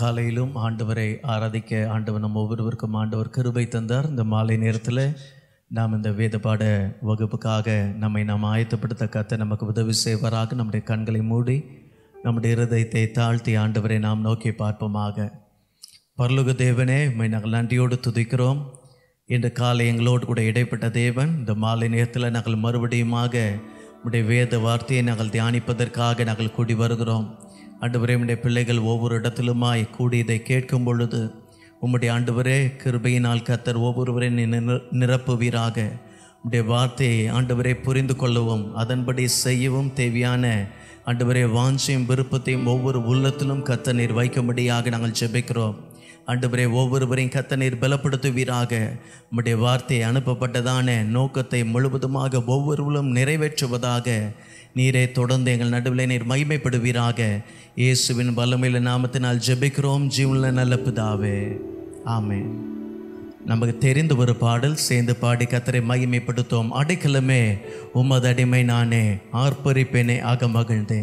காலையிலும் ஆண்டவரை ஆராதிக்க ஆண்டவர் நம்ம ஒவ்வொருவருக்கும் ஆண்டவர் கிருபை தந்தார். இந்த மாலை நேரத்தில் நாம் இந்த வேத பாட வகுப்புக்காக நாம் ஆயத்தப்படுத்த கத்த நமக்கு உதவி செய்வராக. நம்முடைய கண்களை மூடி நம்முடைய இருதயத்தை தாழ்த்தி ஆண்டவரை நாம் நோக்கி பார்ப்போமாக. பரலோக தேவனே, உம்மை நாங்கள் நன்றியோடு துதிக்கிறோம். இன்று காலை எங்களோடு கூட இடைப்பட்ட தேவன், இந்த மாலை நேரத்தில் நாங்கள் மறுபடியுமாக உம்முடைய வேத வார்த்தையை நாங்கள் தியானிப்பதற்காக நாங்கள் கூடி வருகிறோம். ஆண்டவரே, உம்முடைய பிள்ளைகள் ஒவ்வொரு இடத்திலுமாய் கூடி இதை கேட்கும் பொழுது உம்முடைய ஆண்டவரே கிருபையினால் கர்த்தர் ஒவ்வொருவரை நிரப்புவீராக. உம்முடைய வார்த்தையை ஆண்டவரே புரிந்து கொள்ளவும் அதன்படி செய்யவும் தேவையான ஆண்டவரே வாஞ்சையும் விருப்பத்தையும் ஒவ்வொரு உள்ளத்திலும் கர்த்தர் நீர் வைக்கும்படியாக நாங்கள் ஜெபிக்கிறோம். ஆண்டவரே, ஒவ்வொருவரையும் கர்த்தர் நீர் பலப்படுத்துவீராக. உம்முடைய வார்த்தை அனுப்பப்பட்டதான நோக்கத்தை முழுவதுமாக ஒவ்வொருவரும் நிறைவேற்றுவதாக நீரே தொடர்ந்து எங்கள் நடுவில் நீர் மகிமைப்படுவீராக. இயேசுவின் வல்லமையுள்ள நாமத்தினால் ஜெபிக்கிறோம் ஜீவனுள்ள நல்ல பிதாவே, ஆமென். நமக்கு தெரிந்த ஒரு பாடல் சேர்ந்து பாடி கர்த்தரை மகிமைப்படுத்துவோம். அடைக்கலமே உமது அடிமை நானே, ஆர்ப்பரிப்பேனே ஆக மகிழ்ந்தே.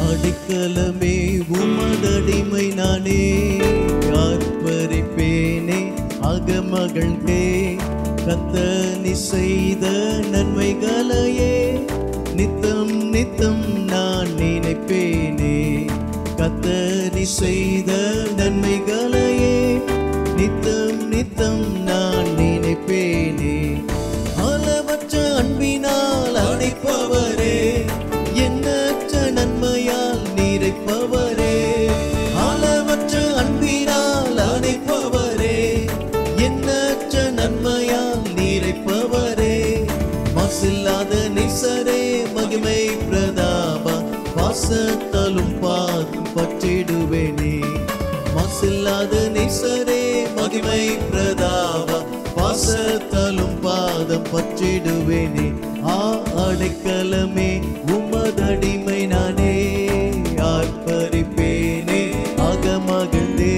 அடைக்கலமே உமதடிமை நானே, ஆர்ப்பரிப்பேனே அகமகிழ்ந்தே. கர்த்தர் நீ செய்த நன்மைகளையே நித்தம் நித்தம் நான் நினைப்பேனே. கர்த்தர் நீ செய்த நன்மைகளையே நித்தம் நித்தம் நான் நினைப்பேனே. அளவற்ற அன்பினால் அழைப்பவரே, எண்ணற்ற நன்மையால் நிறைப்பவரே. அளவற்ற அன்பினால் அழைப்பவரே, எண்ணற்ற நன்மையால் நிறைப்பவரே. மாசில்லாத நேசரே, மகிமை பிரதாபா, பாசத்தாலும் பாதம் பற்றிடுவேனே. மாசில்லாத நேசரே, மகிமை பிரதாபா, பாசத்தாலும் பாதம் பற்றிடுவேனே. அடைக்கலமே உமதடிமை நானே, ஆர்ப்பரிப்பேனே அகமகிழ்ந்தே.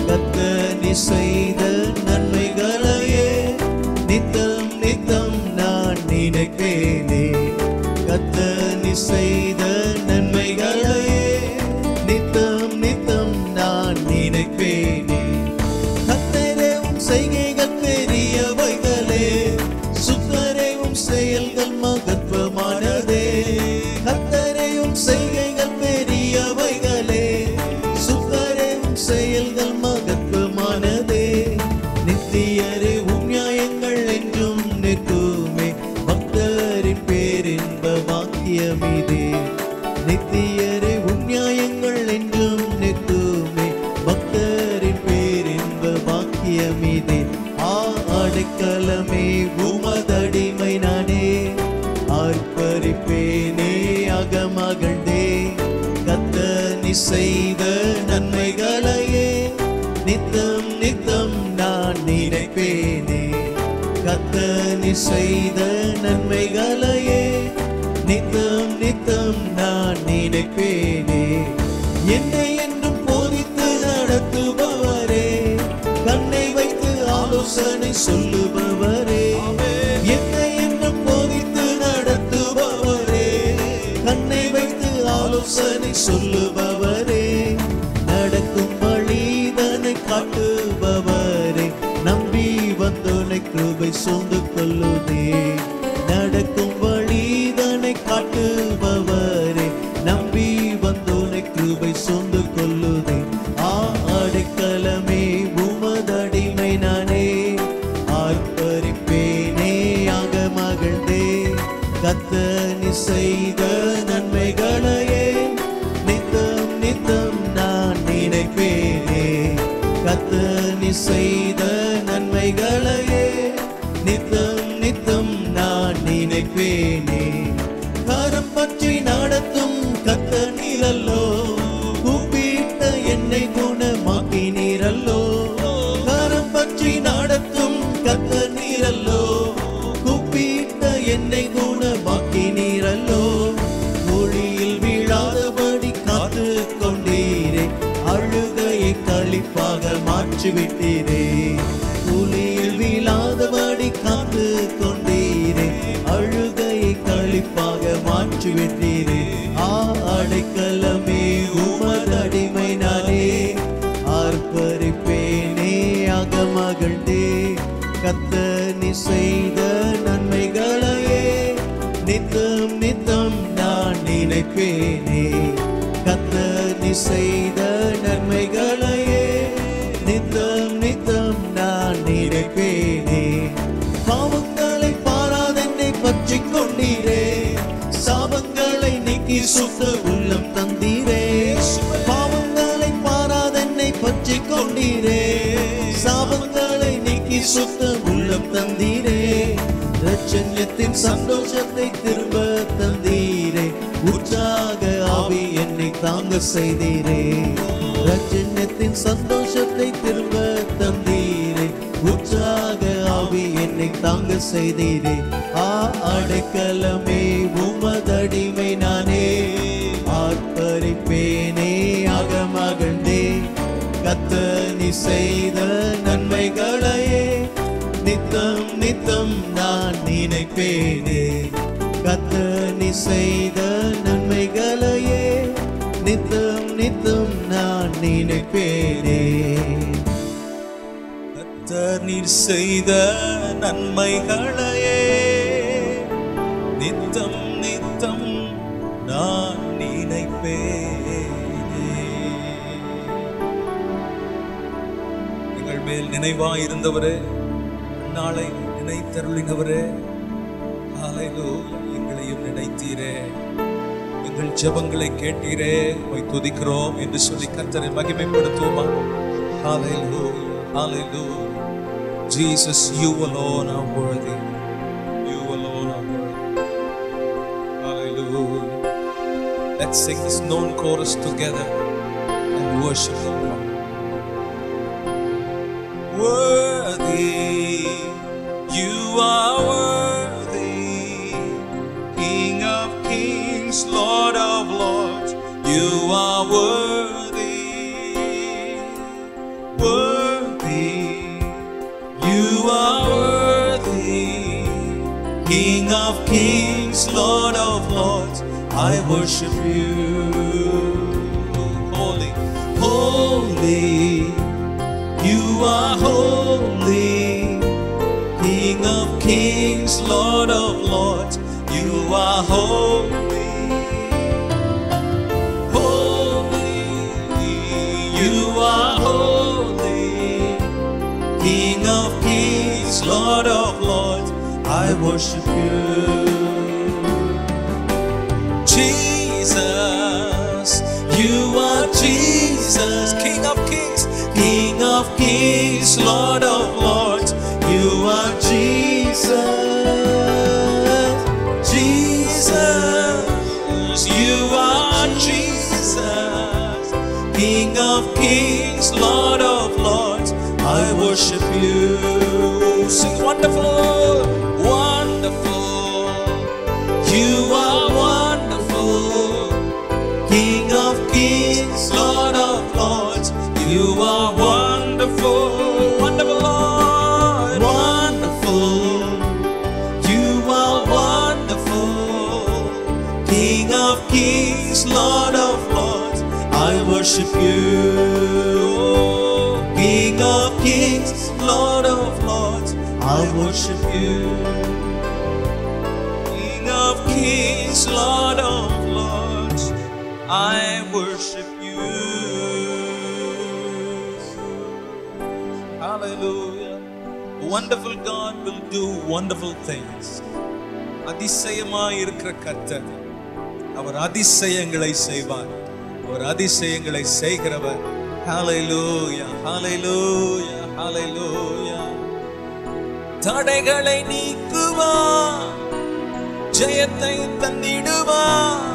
கர்த்தர் நீ செய்த நன்மைகளையே நித்தம் நித்தம் நான் நினைப்பேனே. கர்த்தர் நீ செய்த நன்மைகளையே நித்தம் நித்தம் நான் நினைப்பேனே. கர்த்தரே உம் செய்கைகள் பெரியவைகளே, சுத்தரே உம் செயல்கள் மகத்துவமானதே. கர்த்தரே உம் செய்கைகள் பெரியவைகளே, சுத்தரே உம் செயல்கள் மகத்துவமானதே. நித்தியரே உம் நியாயங்கள் என்றும் நிற்குமே, பக்தரின் பேரின்ப வாக்கியமிதே. நித்தியரே உம் நியாயங்கள் என்றும் நிற்குமே, பக்தரின் பேரின்ப வாக்கியமிதே. அடைக்கலமே உமதடிமை நானே, ஆர்ப்பரிப்பேனே அகமகிழ்ந்தே. கர்த்தர் நீ செய்த நன்மைகளையே நித்தம் நித்தம் நான் நினைப்பேனே. கர்த்தர் நீ செய்த நன்மைகளையே நித்தம் நித்தம் நான் நினைப்பேனே. என்னை என்றும் போதித்து நடத்துபவரே, கண்ணை வைத்து ஆலோசனை சொல்லுபவரே. என்னை என்றும் போதித்து நடத்துபவரே, கண்ணை வைத்து ஆலோசனை சொல்லுபவரே. நடக்கும் வழிதனை காட்டுபவரே, நம்பி வந்தோனை கிருபை சூழ்ந்து கொள்ளுதே. நடக்கும் வழிதனை காட்டுபவரே, நம்பி வந்தோனை கிருபை சூழ்ந்து கொள்ளுதே. அடைக்கலமே உமதடிமை நானே, ஆர்ப்பரிப்பேனே அகமகிழ்ந்தே. கர்த்தர் நீ செய்த நன்மைகளையே நித்தம் நித்தம் நான் நினைப்பேனே. கர்த்தர் நீ செய்த நன்மைகளையே நித்தம் நித்தம் நான் நினைப்பேனே. கரம் பற்றி நடத்தும் கர்த்தர் நீரல்லோ, கூப்பிட்ட என் மாற்றி விட்டீரே. புலியில் வீழாதபடி காத்து கொண்டீரே. அழுகையை களிப்பாக மாற்றி விட்டீரே. அடைக்கலமே உமது அடிமை நானே. ஆர்ப்பரிப்பேனே அகமகிழ்ந்தே. கர்த்தர் நீ செய்த நன்மைகளையே நித்தம் நித்தம் நான் நினைப்பேனே. கர்த்தர் நீ செய்த நன்மைகளையே நித்தம் நித்தம் நான் நினைப்பேனே. பாவங்களை பாராதென்னை பற்றி கொண்டீரே. சாபங்களை நீக்கி சுத்த உள்ளம் தந்தீரே. பாவங்களை பாராதென்னை பற்றி கொண்டீரே. சாபங்களை நீக்கி சுத்த உள்ளம் தந்தீரே. ரட்சண்யத்தின் சந்தோஷத்தை திரும்ப தந்தீரே. உற்சாக ஆவி என்னை தாங்க செய்தீரே. ரட்சண்யத்தின் சந்தோஷத்தை திரும்ப தந்தீரே. உற்சாக ஆவி என்னை தாங்க செய்தீரே. அடைக்கலமே உமதடிமை நானே. ஆர்ப்பரிப்பேனே அகமகிழ்ந்தே. கர்த்தர் நீ செய்த நன்மைகளையே நித்தம் நித்தம் நான் நினைப்பேனே. கர்த்தர் நீ செய்த நன்மைகளையே நித்தம் நித்தம் நான் நினைப்பேனே. கர்த்தர் நீர் செய்த நன்மைகளையே நித்தம் நித்தம் நான் நினைப்பேனே. எங்கள் மேல் நினைவாயிருந்தவரே, நாளை நினைத்தருளினவரே, ஹல்லேலூயா, எங்களையும் நினைத்தீரே. எங்கள் ஜெபங்களை கேட்டீரே, உம்மை துதிக்கிறோம் என்று சொல்லி கர்த்தரை மகிமைப்படுத்துவோமா? ஹல்லேலூயா, ஹல்லேலூயா. Jesus, you alone are worthy. You alone are worthy. Hallelujah. Let's sing this known chorus together and worship the Lord. Worthy, you are worthy, King of kings, Lord of lords, you are worthy, worthy, you are worthy, King of kings, Lord of lords, I worship you. Holy, holy, you are holy, King of kings, Lord of lords, you are holy, holy, you are holy, King of kings, Lord of lords, I worship you. Jesus, you are Jesus, King of kings, King of kings, Lord of lords, you are Jesus. Jesus, you are Jesus, King of kings, Lord of lords, I worship you. Sing wonderful, wonderful, you are wonderful, King of kings, Lord of lords, you are wonderful, wonderful Lord, wonderful, you are wonderful, King of kings, Lord of lords, I worship you. King of kings, Lord of lords, I worship you. King of kings, Lord of lords, I worship you. Hallelujah. A wonderful God will do wonderful things. அதிசயமாய் இருக்கிற கர்த்தர், அவர் அதிசயங்களை செய்வார். அவர் அதிசயங்களை செய்கிறவர். Hallelujah, hallelujah, hallelujah. தடைகளை நீக்குவார், ஜெயத்தை தந்திடுவார்.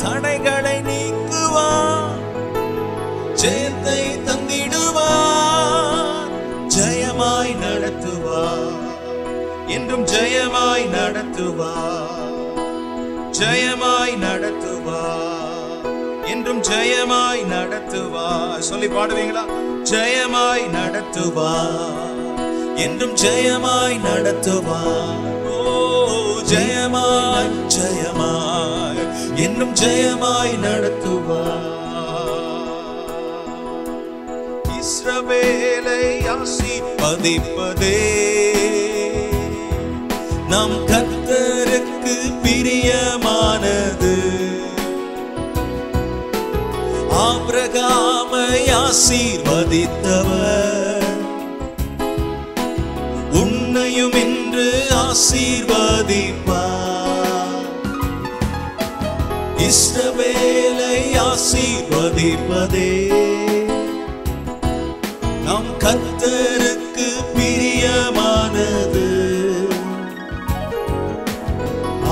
தடைகளை நீக்குவார், ஜெயத்தை தந்திடுவார். ஜெயமாய் நடத்துவார், என்றும் ஜெயமாய் நடத்துவார். ஜெயமாய் நடத்துவார், என்றும் ஜெயமாய் நடத்துவார். சொல்லி பாடுவீங்களா? ஜெயமாய் நடத்துவார், என்றும் ஜெயமாய் நடத்துவார். ஓ ஜெயமாய் ஜெயமாய் என்றும் ஜெயமாய் நடத்துவார். இஸ்ரவேலை ஆசீர்வதிப்பதே நம் கர்த்தருக்கு பிரியமானது. ஆபிரகாமை ஆசீர்வதித்தவர் உன்னையும் இன்று ஆசீர்வதிப்பார். இஸ்ரவேலை ஆசீர்வதிப்பதே நம் கர்த்தருக்கு பிரியமானது.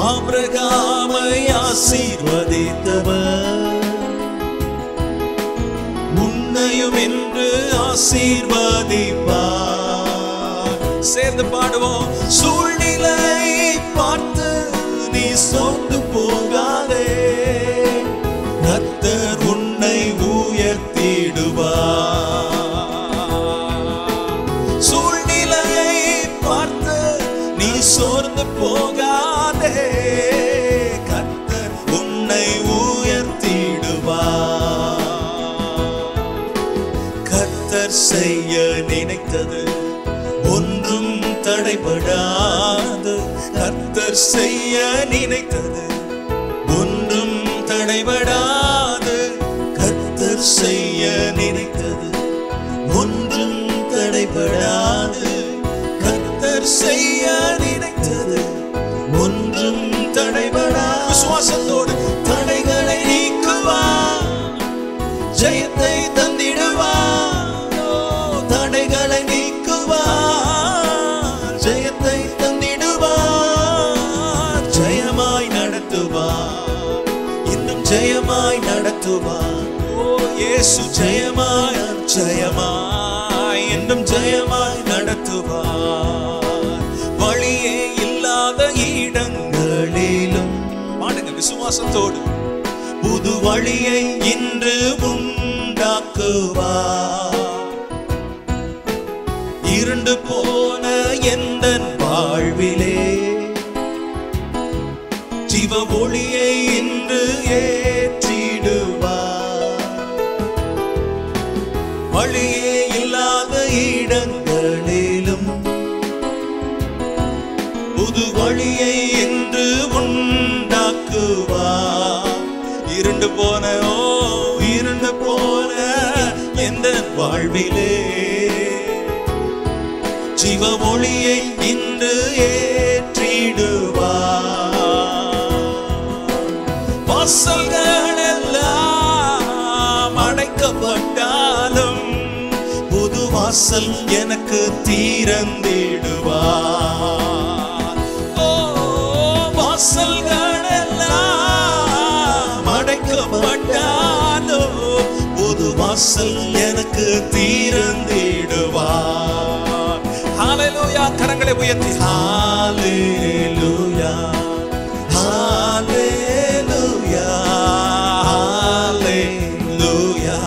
ஆபிரகாமை ஆசீர்வதித்தவர் உன்னையும் என்று ஆசீர்வதிப்பார். சேர்ந்து பாடுவோம். சூழ்நிலை பார்த்து நீ சோர்ந்து போகாதே, கர்த்தர் உன்னை உயர்த்திடுவார். சூழ்நிலை பார்த்து நீ சோர்ந்து போகாதே, கர்த்தர் உன்னை உயர்த்திடுவார். கர்த்தர் செய்ய நினைத்தது ஒன்றும் தடைபடாது. கர்த்தர் செய்ய நினைத்தது ஒன்றும் தடைபடாது. கர்த்தர் செய்ய நினைத்தது ஒன்றும் தடைபடாது. கர்த்தர் செய்ய நினைத்தது ஒன்றும் தடைபடாது. விசுவாசத்தோடு தடைகளை நீக்குவார், ஜெயத்தை தந்திடுவார். தடைகளை நீக்குவார், ஜெயத்தை தந்திடுவார். ஜெயமாய் நடத்துவார், இன்னும் ஜெயமாய் நடத்துவார். ஓ இயேசு ஜெயமாய் ஜெயமாய் இன்னும் ஜெயமாய் நடத்துவார். வழியே இல்லாத இடங்களிலும் பாடுங்க விசுவாசத்தோடு. புது வழியை இன்று உண்டாக்குவார். இருண்டு போன எந்தன் வாழ்விலே ஜீவ ஒளியை இன்று ஏற்றிடுவார். வழியே இல்லாத இடங்களிலும் புது வழியை இன்று உண்டாக்குவார். இருண்டு போன இருண்டு போன எந்த வாழ்விலே ஜீவ ஒளியை இன்று ஏற்றிடுவார். வாசல்கள் எல்லாம் அடைக்கப்பட்டாலும் புது வாசல் எனக்கு திறந்திடுவார். ஓ வாசல்கள் எல்லாம் அடைக்கப்பட்டாலும் புது வாசல் எனக்கு திறந்திடுவார். ஹalleluya. கரங்களை உயர்த்தி ஹalleluya ஹalleluya ஹalleluya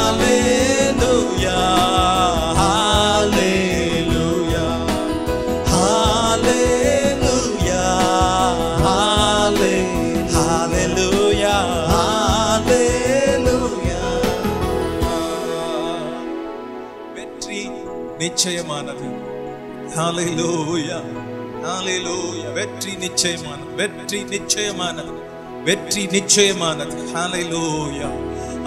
ஹalleluya ஹalleluya ஹalleluya ஹalleluya ஹalleluya. வெற்றி நிச்சயமானது. ஹalleluya ஹalleluya. வெற்றி நிச்சயமானது, வெற்றி நிச்சயமானது, வெற்றி நிச்சயமானது. ஹalleluya.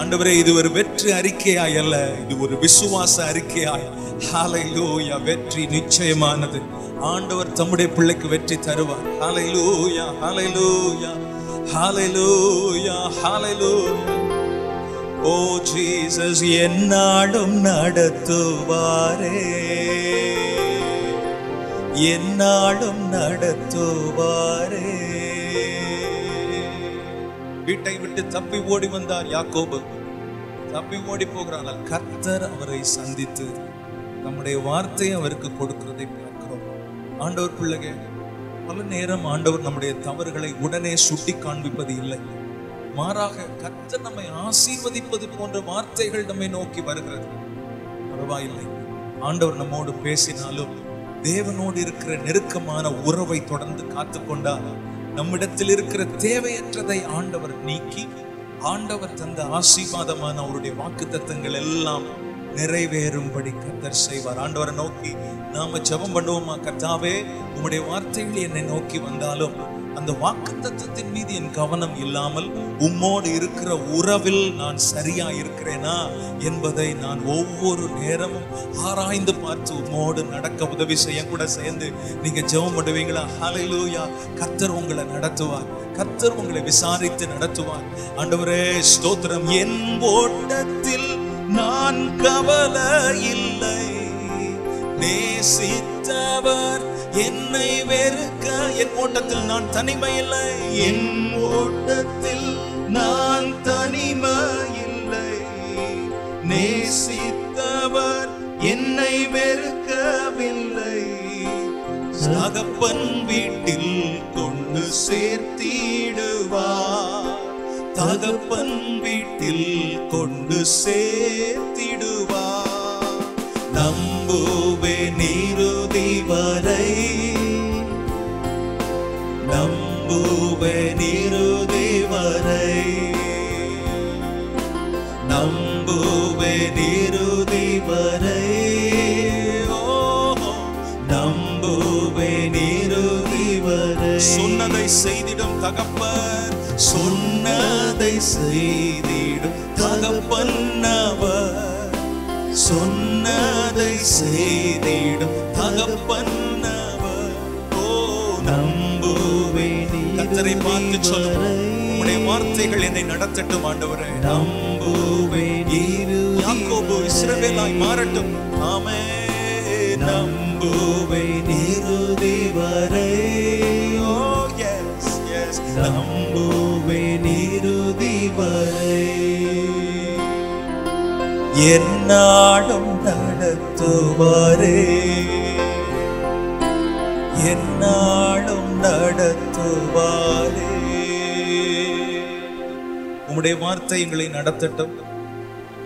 ஆண்டவரே, இது ஒரு வெற்றி அறிக்கையாய் அல்ல, இது ஒரு விசுவாச அறிக்கையாய். ஹalleluya. வெற்றி நிச்சயமானது. ஆண்டவர் தம்முடைய பிள்ளைக்கு வெற்றி தருவார். ஹalleluya ஹalleluya ஹalleluya ஹalleluya. ஓ ஜீசஸ் என்னாலும் நடத்துவாரே, என்னாலும் நடத்துவாரே. வீட்டை விட்டு தப்பி ஓடி வந்தார் யாக்கோபு. தப்பி ஓடி போகிறான். கர்த்தர் அவரை சந்தித்து நம்முடைய வார்த்தையை அவருக்கு கொடுக்கிறதை பார்க்கிறோம். ஆண்டவர் பிள்ளைங்க, பல நேரம் ஆண்டவர் நம்முடைய தவறுகளை உடனே சுட்டி காண்பிப்பது இல்லை. மாறாக கர்த்தர் நம்மை ஆசீர்வதிப்பது போன்ற வார்த்தைகள் நம்மை நோக்கி வருகிறது. பரவாயில்லை, ஆண்டவர் நம்மோடு பேசினாலும் தேவனோடு இருக்கிற நெருக்கமான உறவை தொடர்ந்து காத்துக்கொண்டால் நம்மிடத்தில் இருக்கிற தேவையற்றதை ஆண்டவர் நீக்கி ஆண்டவர் தந்த ஆசீர்வாதமான அவருடைய வாக்குத்தத்தங்கள் எல்லாம் நிறைவேறும்படி கர்த்தர் செய்வார். ஆண்டவரை நோக்கி நாம ஜெபம் பண்ணுவோமா? கர்த்தாவே, உம்முடைய வார்த்தைகள் என்னை நோக்கி வந்தாலும் அந்த வாக்குத்தத்தத்தின் மீது என் கவனம் இல்லாமல் உம்மோடு இருக்கிற உறவில் நான் சரியா இருக்கிறேனா என்பதை நான் ஒவ்வொரு நேரமும் ஆராய்ந்து பார்த்து உம்மோடு நடக்க உதவி செய்ய கூட சேர்ந்து நீங்க ஜெபம் பண்ணுவீங்களா? ஹல்லேலூயா. கர்த்தர் உங்களை நடத்துவார், கர்த்தர் உங்களை விசாரித்து நடத்துவார். ஆண்டவரே ஸ்தோத்திரம். என் ஓட்டத்தில் நான் கவலை இல்லை, நேசித்தவர் என்னை வெறுக்க. என் ஓட்டத்தில் நான் தனிமை இல்லை, என் ஓட்டத்தில் நான் தனிமை இல்லை, நேசித்தவர் என்னை வெறுக்கவில்லை. தகப்பன் வீட்டில் கொண்டு சேர்த்திடுவார், தகப்பன் வீட்டில் கொண்டு சேர்த்திடுவார். நம்புவேன் இறுதி வரை, நம்புவேன் இறுதி வரை, நம்புவேன் இறுதி வரை, நம்புவேன் இறுதி வரை. சொன்னதை செய்திடும் தகப்பன், சொன்னதை செய்திடும் தகப்பன் அவர், சொன்னதை செய்திடும் தகப்பன் அவர். ஓ, நம்புவேன். கர்த்தரை பார்த்து சொல்லுவோம், உம்முடைய வார்த்தைகள் என்னை நடத்தட்டும் ஆண்டவரே. நம்புவேன். யாக்கோபு இஸ்ரவேலாய் மாறட்டும். ஆமென். நம்புவேன் இறுதி வரை. ஓ எஸ் எஸ். நம்புவேன் இறுதி வரை. என்னாலும் நடத்துவாரே, என்னாலும் நடத்துவாரே. உம்முடைய வார்த்தை எங்களை நடத்தட்டும்.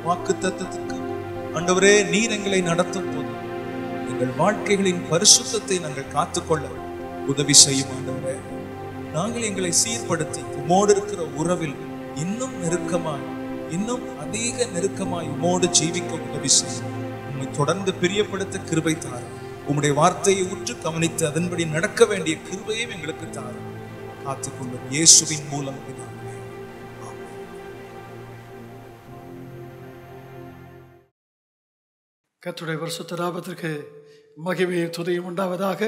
வாக்குத்தத்தத்துக்கு ஆண்டவரே நீர் எங்களை நடத்தும் போது எங்கள் வாழ்க்கைகளின் பரிசுத்தத்தை நாங்கள் காத்துக்கொள்ள உதவி செய்யும் ஆண்டவரே. நாங்கள் எங்களை சீர்படுத்தி உம்மோடு இருக்கிற உறவில் இன்னும் நெருக்கமாய், இன்னும் அதிக நெருக்கமாய் உம்மோடு ஜீவிக்க உதவி செய்யும். உம்மை தொடர்ந்து பிரியப்படுத்த கிருபை தாரும். உம்முடைய வார்த்தையை உற்று கவனித்து அதன்படி நடக்க வேண்டிய கிருபையை எங்களுக்கு தாரும். காத்துக்கொள்ளும் இயேசுவின் மூலம் பிதாவே. கர்த்தருடைய பரிசுத்த நாமத்திற்கு மகிமையும் துதியும் உண்டாவதாக.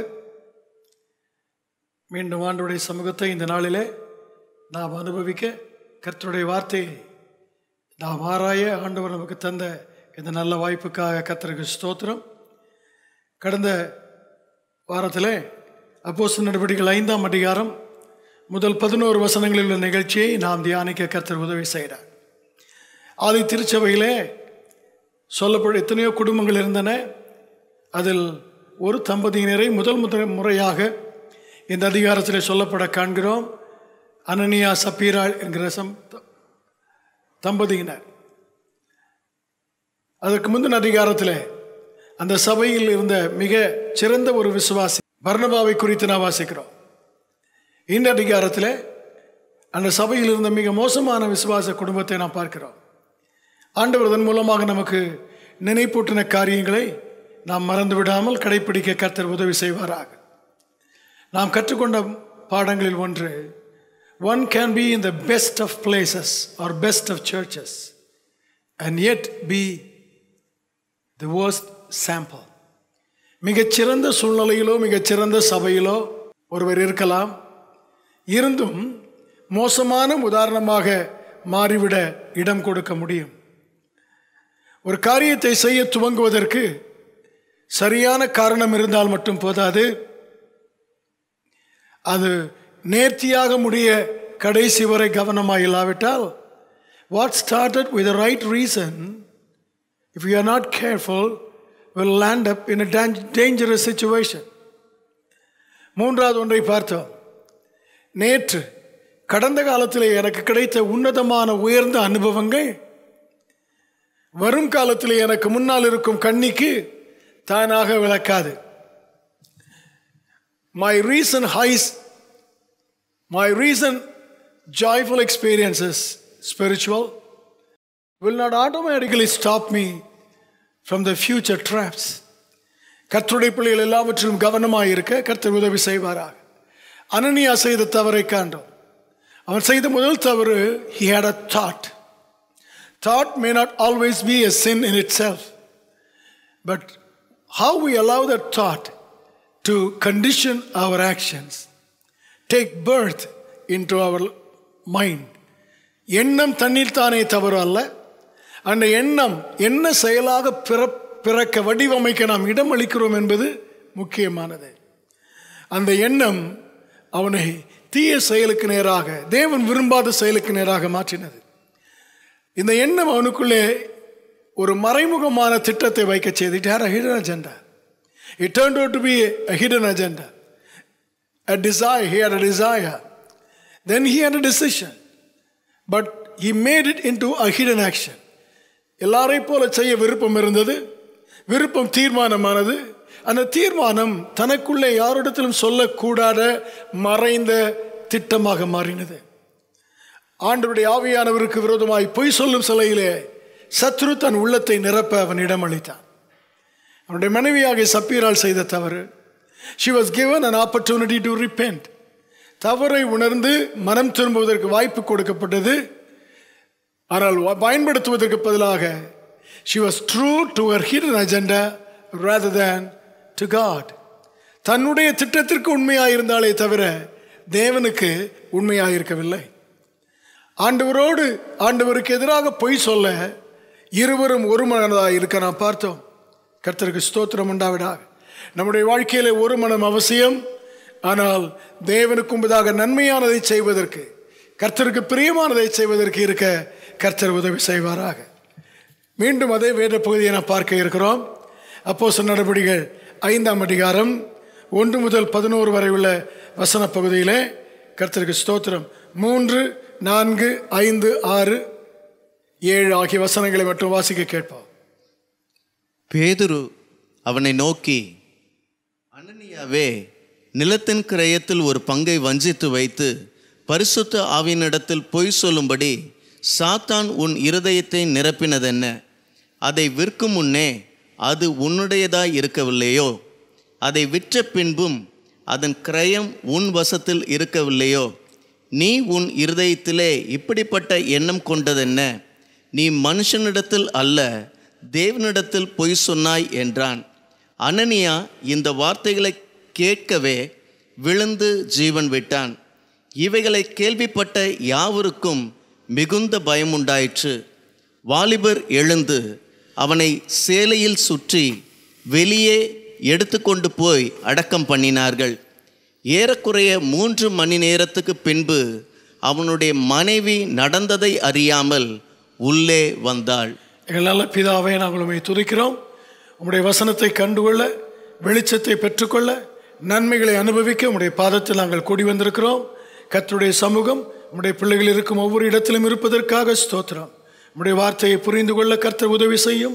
மீண்டும் ஆண்டவருடைய சமூகத்தை இந்த நாளிலே நாம் அனுபவிக்க, கர்த்தருடைய வார்த்தையை நாம் ஆராய ஆண்டவர் நமக்கு தந்த இந்த நல்ல வாய்ப்புக்காக கர்த்தருக்கு ஸ்தோத்திரம். கடந்த வாரத்தில் அப்போஸ்தலர் நடவடிக்கைகள் 5ஆம் அதிகாரம் முதல் 11 வசனங்களில் உள்ள நிகழ்ச்சியை நாம் தியானிக்க கர்த்தர் உதவி செய்கிறார். ஆதி திருச்சபையிலே சொல்லப்படும் எத்தனையோ குடும்பங்கள் இருந்தன. அதில் ஒரு தம்பதியினரை முதல் முறையாக இந்த அதிகாரத்தில் சொல்லப்பட காண்கிறோம். அனனியா சப்பீரா என்கிற தம்பதியினர். அதற்கு முந்தின அதிகாரத்தில் அந்த சபையில் இருந்த மிக சிறந்த ஒரு விசுவாசி பர்னபாவை குறித்து நாம் வாசிக்கிறோம். இந்த அதிகாரத்தில் அந்த சபையில் இருந்த மிக மோசமான விசுவாச குடும்பத்தை நாம் பார்க்கிறோம். ஆண்டவர் அதன் மூலமாக நமக்கு நினைப்பூட்டின காரியங்களை நாம் மறந்து விடாமல் கடைப்பிடிக்க கர்த்தர் உதவி செய்வாராக. நாம் கற்றுக்கொண்ட பாடங்களில் ஒன்று, one can be in the best of places or best of churches and yet be the worst sample. மிகச்சிறந்த சூழ்நிலையிலோ மிகச்சிறந்த சபையிலோ ஒருவர் இருக்கலாம், இருந்தும் மோசமான உதாரணமாக மாறிவிட இடம் கொடுக்க முடியும். ஒரு காரியத்தை செய்ய துவங்குவதற்கு சரியான காரணம் இருந்தால் மட்டும் போதாது, அது நேர்த்தியாக முடிய கடைசி வரை கவனமாக இல்லாவிட்டால், what started with the right reason, if you are not careful, will land up in a dangerous situation. மூன்றாவது ஒன்றை பார்த்தோம். நேற்று கடந்த காலத்தில் எனக்கு கிடைத்த உன்னதமான உயர்ந்த அனுபவங்கள் வரும் காலத்தில் எனக்கு முன்னால் இருக்கும் கண்ணிக்கு தானாக விளக்காது. My recent joyful experiences, spiritual, will not automatically stop me from the future traps. கர்த்தருடைய பிள்ளைகள் எல்லாவற்றிலும் கவனமாக இருக்க கர்த்தர் உதவி செய்வாராக. அனனியா செய்த தவறை காண்டோம். அவன் செய்த முதல் தவறு, he had a thought. Thought may not always be a sin in itself, but how we allow that thought to condition our actions, take birth into our mind. எண்ணம் தண்ணீர் தானே தவறு அல்ல. அந்த எண்ணம் என்ன செயலாக பிறக்க வடிவமைக்க நாம் இடம் அளிக்கிறோம் என்பது முக்கியமானது. அந்த எண்ணம் அவனை தீய செயலுக்கு நேராக, தேவன் விரும்பாத செயலுக்கு நேராக மாற்றினது. இந்த எண்ணம் அவனுக்குள்ளே ஒரு மறைமுகமான திட்டத்தை வைக்க செய்து. It had a hidden agenda. It turned out to be a hidden agenda. A desire. He had a desire. Then he had a decision. But he made it into a hidden action. எல்லாரை போல செய்ய விருப்பம் இருந்தது. விருப்பம் தீர்மானமானது. அந்த தீர்மானம் தனக்குள்ளே யாரிடத்திலும் சொல்லக்கூடாத மறைந்த திட்டமாக மாறினது. ஆண்டவருடைய ஆவியானவருக்கு விரோதமாய் பொய் சொல்லும் சிலையிலே சத்ரு தன் உள்ளத்தை நிரப்ப அவன் இடமளித்தான். அவனுடைய மனைவியாக சப்பீரால் செய்த தவறு. She was given an opportunity to repent. தவறை உணர்ந்து மனம் திரும்புவதற்கு வாய்ப்பு கொடுக்கப்பட்டது. ஆனால் பயன்படுத்துவதற்கு பதிலாக she was true to her hidden agenda rather than to God. தன்னுடைய திட்டத்திற்கு உண்மையாயிருந்தாலே தவிர தேவனுக்கு உண்மையாயிருக்கவில்லை. ஆண்டவருக்கு எதிராக பொய் சொல்ல இருவரும் ஒரு மனதாக இருக்க நாம் பார்த்தோம். கர்த்தருக்கு ஸ்தோத்திரம் உண்டாவதாக. நம்முடைய வாழ்க்கையிலே ஒரு மனம் அவசியம். ஆனால் தேவனுக்கு முன்பதாக நன்மையானதை செய்வதற்கு, கர்த்தருக்கு பிரியமானதை செய்வதற்கு இருக்க கர்த்தர் உதவி செய்வாராக. மீண்டும் அதே வேத பகுதியை நாம் பார்க்க இருக்கிறோம். அப்போஸ்தலர் நடபடிகள் 5ஆம் அதிகாரம் 1 முதல் 11 வரை உள்ள வசன பகுதியிலே கர்த்தருக்கு ஸ்தோத்திரம் 3, 4, 5, 6, 7 ஆகிய வசனங்களை மட்டும் வாசிக்க கேட்போம். பேதுரு அவனை நோக்கி, அனனியாவே, நிலத்தின் கிரயத்தில் ஒரு பங்கை வஞ்சித்து வைத்து பரிசுத்த ஆவியினிடத்தில் பொய் சொல்லும்படி சாத்தான் உன் இருதயத்தை நிரப்பினதென்ன? அதை விற்கும் முன்னே அது உன்னுடையதாய் இருக்கவில்லையோ? அதை விற்ற பின்பும் அதன் கிரயம் உன் வசத்தில் இருக்கவில்லையோ? நீ உன் இருதயத்திலே இப்படிப்பட்ட எண்ணம் கொண்டதென்ன? நீ மனுஷனிடத்தில் அல்ல, தேவனிடத்தில் பொய் சொன்னாய் என்றான். அனனியா இந்த வார்த்தைகளை கேட்கவே விழுந்து ஜீவன் விட்டான். இவைகளை கேள்விப்பட்ட யாவருக்கும் மிகுந்த பயமுண்டாயிற்று. வாலிபர் எழுந்து அவனை சேலையில் சுற்றி வெளியே எடுத்துக்கொண்டு போய் அடக்கம் பண்ணினார்கள். ஏறக்குறைய 3 மணி நேரத்துக்கு பின்பு அவனுடைய மனைவி நடந்ததை அறியாமல் உள்ளே வந்தாள். எங்கள் நல்ல பிதாவே, நாங்கள் உம்மை துதிக்கிறோம். உம்முடைய வசனத்தை கண்டுகொள்ள, வெளிச்சத்தை பெற்றுக்கொள்ள, நன்மைகளை அனுபவிக்க உம்முடைய பாதத்தில் நாங்கள் கூடி வந்திருக்கிறோம். கர்த்தருடைய சமூகம் உம்முடைய பிள்ளைகள் இருக்கும் ஒவ்வொரு இடத்திலும் இருப்பதற்காக ஸ்தோத்திரம். உம்முடைய வார்த்தையை புரிந்து கொள்ள கர்த்தர் உதவி செய்யும்.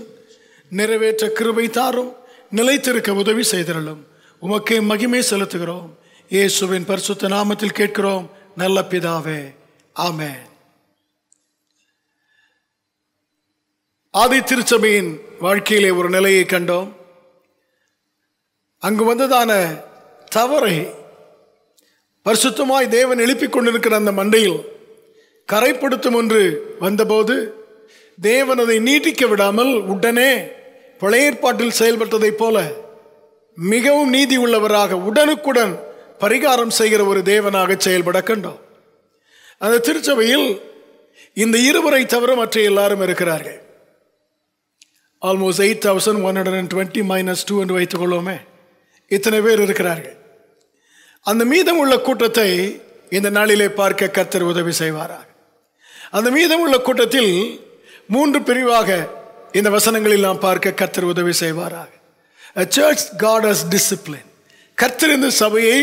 நிறைவேற்ற கிருபை தாரும். நிலைத்திருக்க உதவி செய்திருளும். உமக்கே மகிமை செலுத்துகிறோம். இயேசுவின் பரிசுத்த நாமத்தில் கேட்கிறோம் நல்ல பிதாவே, ஆமென். ஆதி திருச்சபையின் வாழ்க்கையிலே ஒரு நிலையை கண்டோம். அங்கு வந்ததான தவறை பரிசுத்தமாய் தேவன் எழுப்பிக் கொண்டிருக்கிற அந்த மண்டையில் கரைப்படுத்தும் ஒன்று வந்தபோது தேவன் அதை நீட்டிக்க விடாமல் உடனே பழைய ஏற்பாட்டில் செயல்பட்டதைப் போல மிகவும் நீதி உள்ளவராக உடனுக்குடன் பரிகாரம் செய்கிற ஒரு தேவனாக செயல்பட கண்டோம். அந்த திருச்சபையில் இந்த இருவரை தவிர மற்ற எல்லாரும் இருக்கிறார்கள். ஆல்மோஸ்ட் 8,120 -2 என்று வைத்துக் கொள்வோமே, இத்தனை பேர் இருக்கிறார்கள். அந்த மீதம் உள்ள கூட்டத்தை இந்த நாளிலே பார்க்க கர்த்தர் உதவி செய்வாராக. அந்த மீதம் உள்ள கூட்டத்தில் 3 பிரிவாக இந்த வசனங்களில் நாம் பார்க்க கர்த்தர் உதவி செய்வாராக. A church God has discipline. கர்த்தர் இந்த சபையை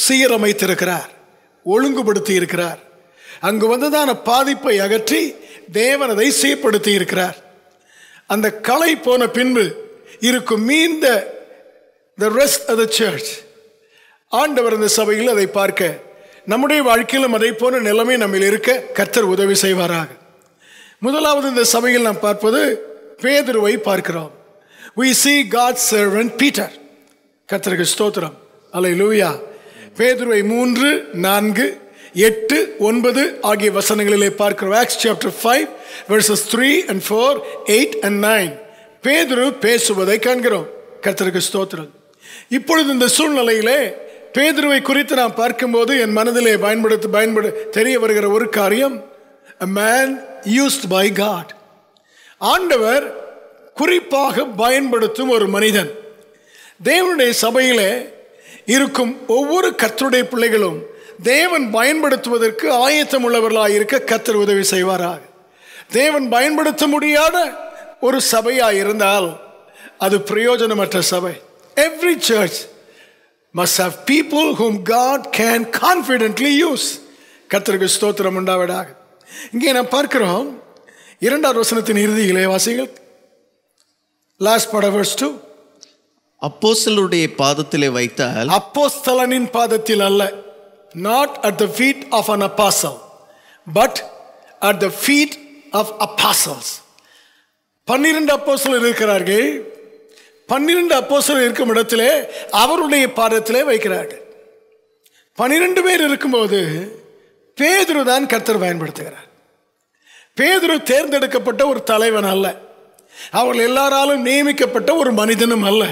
சீரமைத்திருக்கிறார், ஒழுங்குபடுத்தி இருக்கிறார். அங்கு வந்ததான பாதிப்பை அகற்றி தேவன் அதை சீர்படுத்தி இருக்கிறார். அந்த களை போன பின்பு இருக்கும் மீந்த the rest of the church. ஆண்டவர் இந்த சபையில் அதை பார்க்க, நம்முடைய வாழ்க்கையிலும் அதை போன நிலைமை நம்மில் இருக்க கர்த்தர் உதவி செய்வாராக. முதலாவது இந்த சபையில் நாம் பார்ப்பது பேதுருவை பார்க்கிறோம். We see God's servant Peter. கர்த்தருக்கு ஸ்தோத்திரம். அல்லேலூயா. பேதுருவை 3, 4, 8, 9 ஆகிய வசனங்களிலே பார்க்கிறோம். Acts chapter 5 verses 3 and 4, 8 and 9. பேதுரு பேசுவதை காண்கிறோம். கர்த்தருக்கு ஸ்தோத்திரம். இப்பொழுது இந்த சூழ்நிலையிலே பேதுருவை குறித்து நாம் பார்க்கும்போது என் மனதிலே தெரிய வருகிற ஒரு காரியம், a man used by God. ஆண்டவர் குறிப்பாக பயன்படுத்தும் ஒரு மனிதன். தேவனுடைய சபையிலே இருக்கும் ஒவ்வொரு கர்த்தருடைய பிள்ளைகளும் தேவன் பயன்படுத்துவதற்கு ஆயத்தம் உள்ளவர்களாக இருக்க கர்த்தர் உதவி செய்வாராக. தேவன் பயன்படுத்த முடியாத ஒரு சபையாக இருந்தால் அது பிரயோஜனமற்ற சபை. Every church must have people whom God can confidently use. கர்த்தருக்கு ஸ்தோத்திரம் உண்டாவதாக. இங்கே நாம் பார்க்கிறோம் 2வது வசனத்தின் இறுதியிலே வாசிங்கள். Last part of verse 2. அப்போஸ்தலருடைய பாதத்திலே வைத்தால், அப்போஸ்தலனின் பாதத்தில் அல்ல, not at the feet of an apostle but at the feet of apostles. 12 அப்போஸ்தலர் இருக்கிறார்கள். 12 அப்போஸ்தலர் இருக்கும் இடத்திலே அவருடைய பாதத்திலே வைக்கிறார்கள். 12 பேர் இருக்கும்போது பேதுரு தான் கர்த்தர் பயன்படுத்துகிறார். பேதுரு தேர்ந்தெடுக்கப்பட்ட ஒரு தலைவன் அல்ல, அவர்கள் எல்லாராலும் நியமிக்கப்பட்ட ஒரு மனிதனும் அல்ல.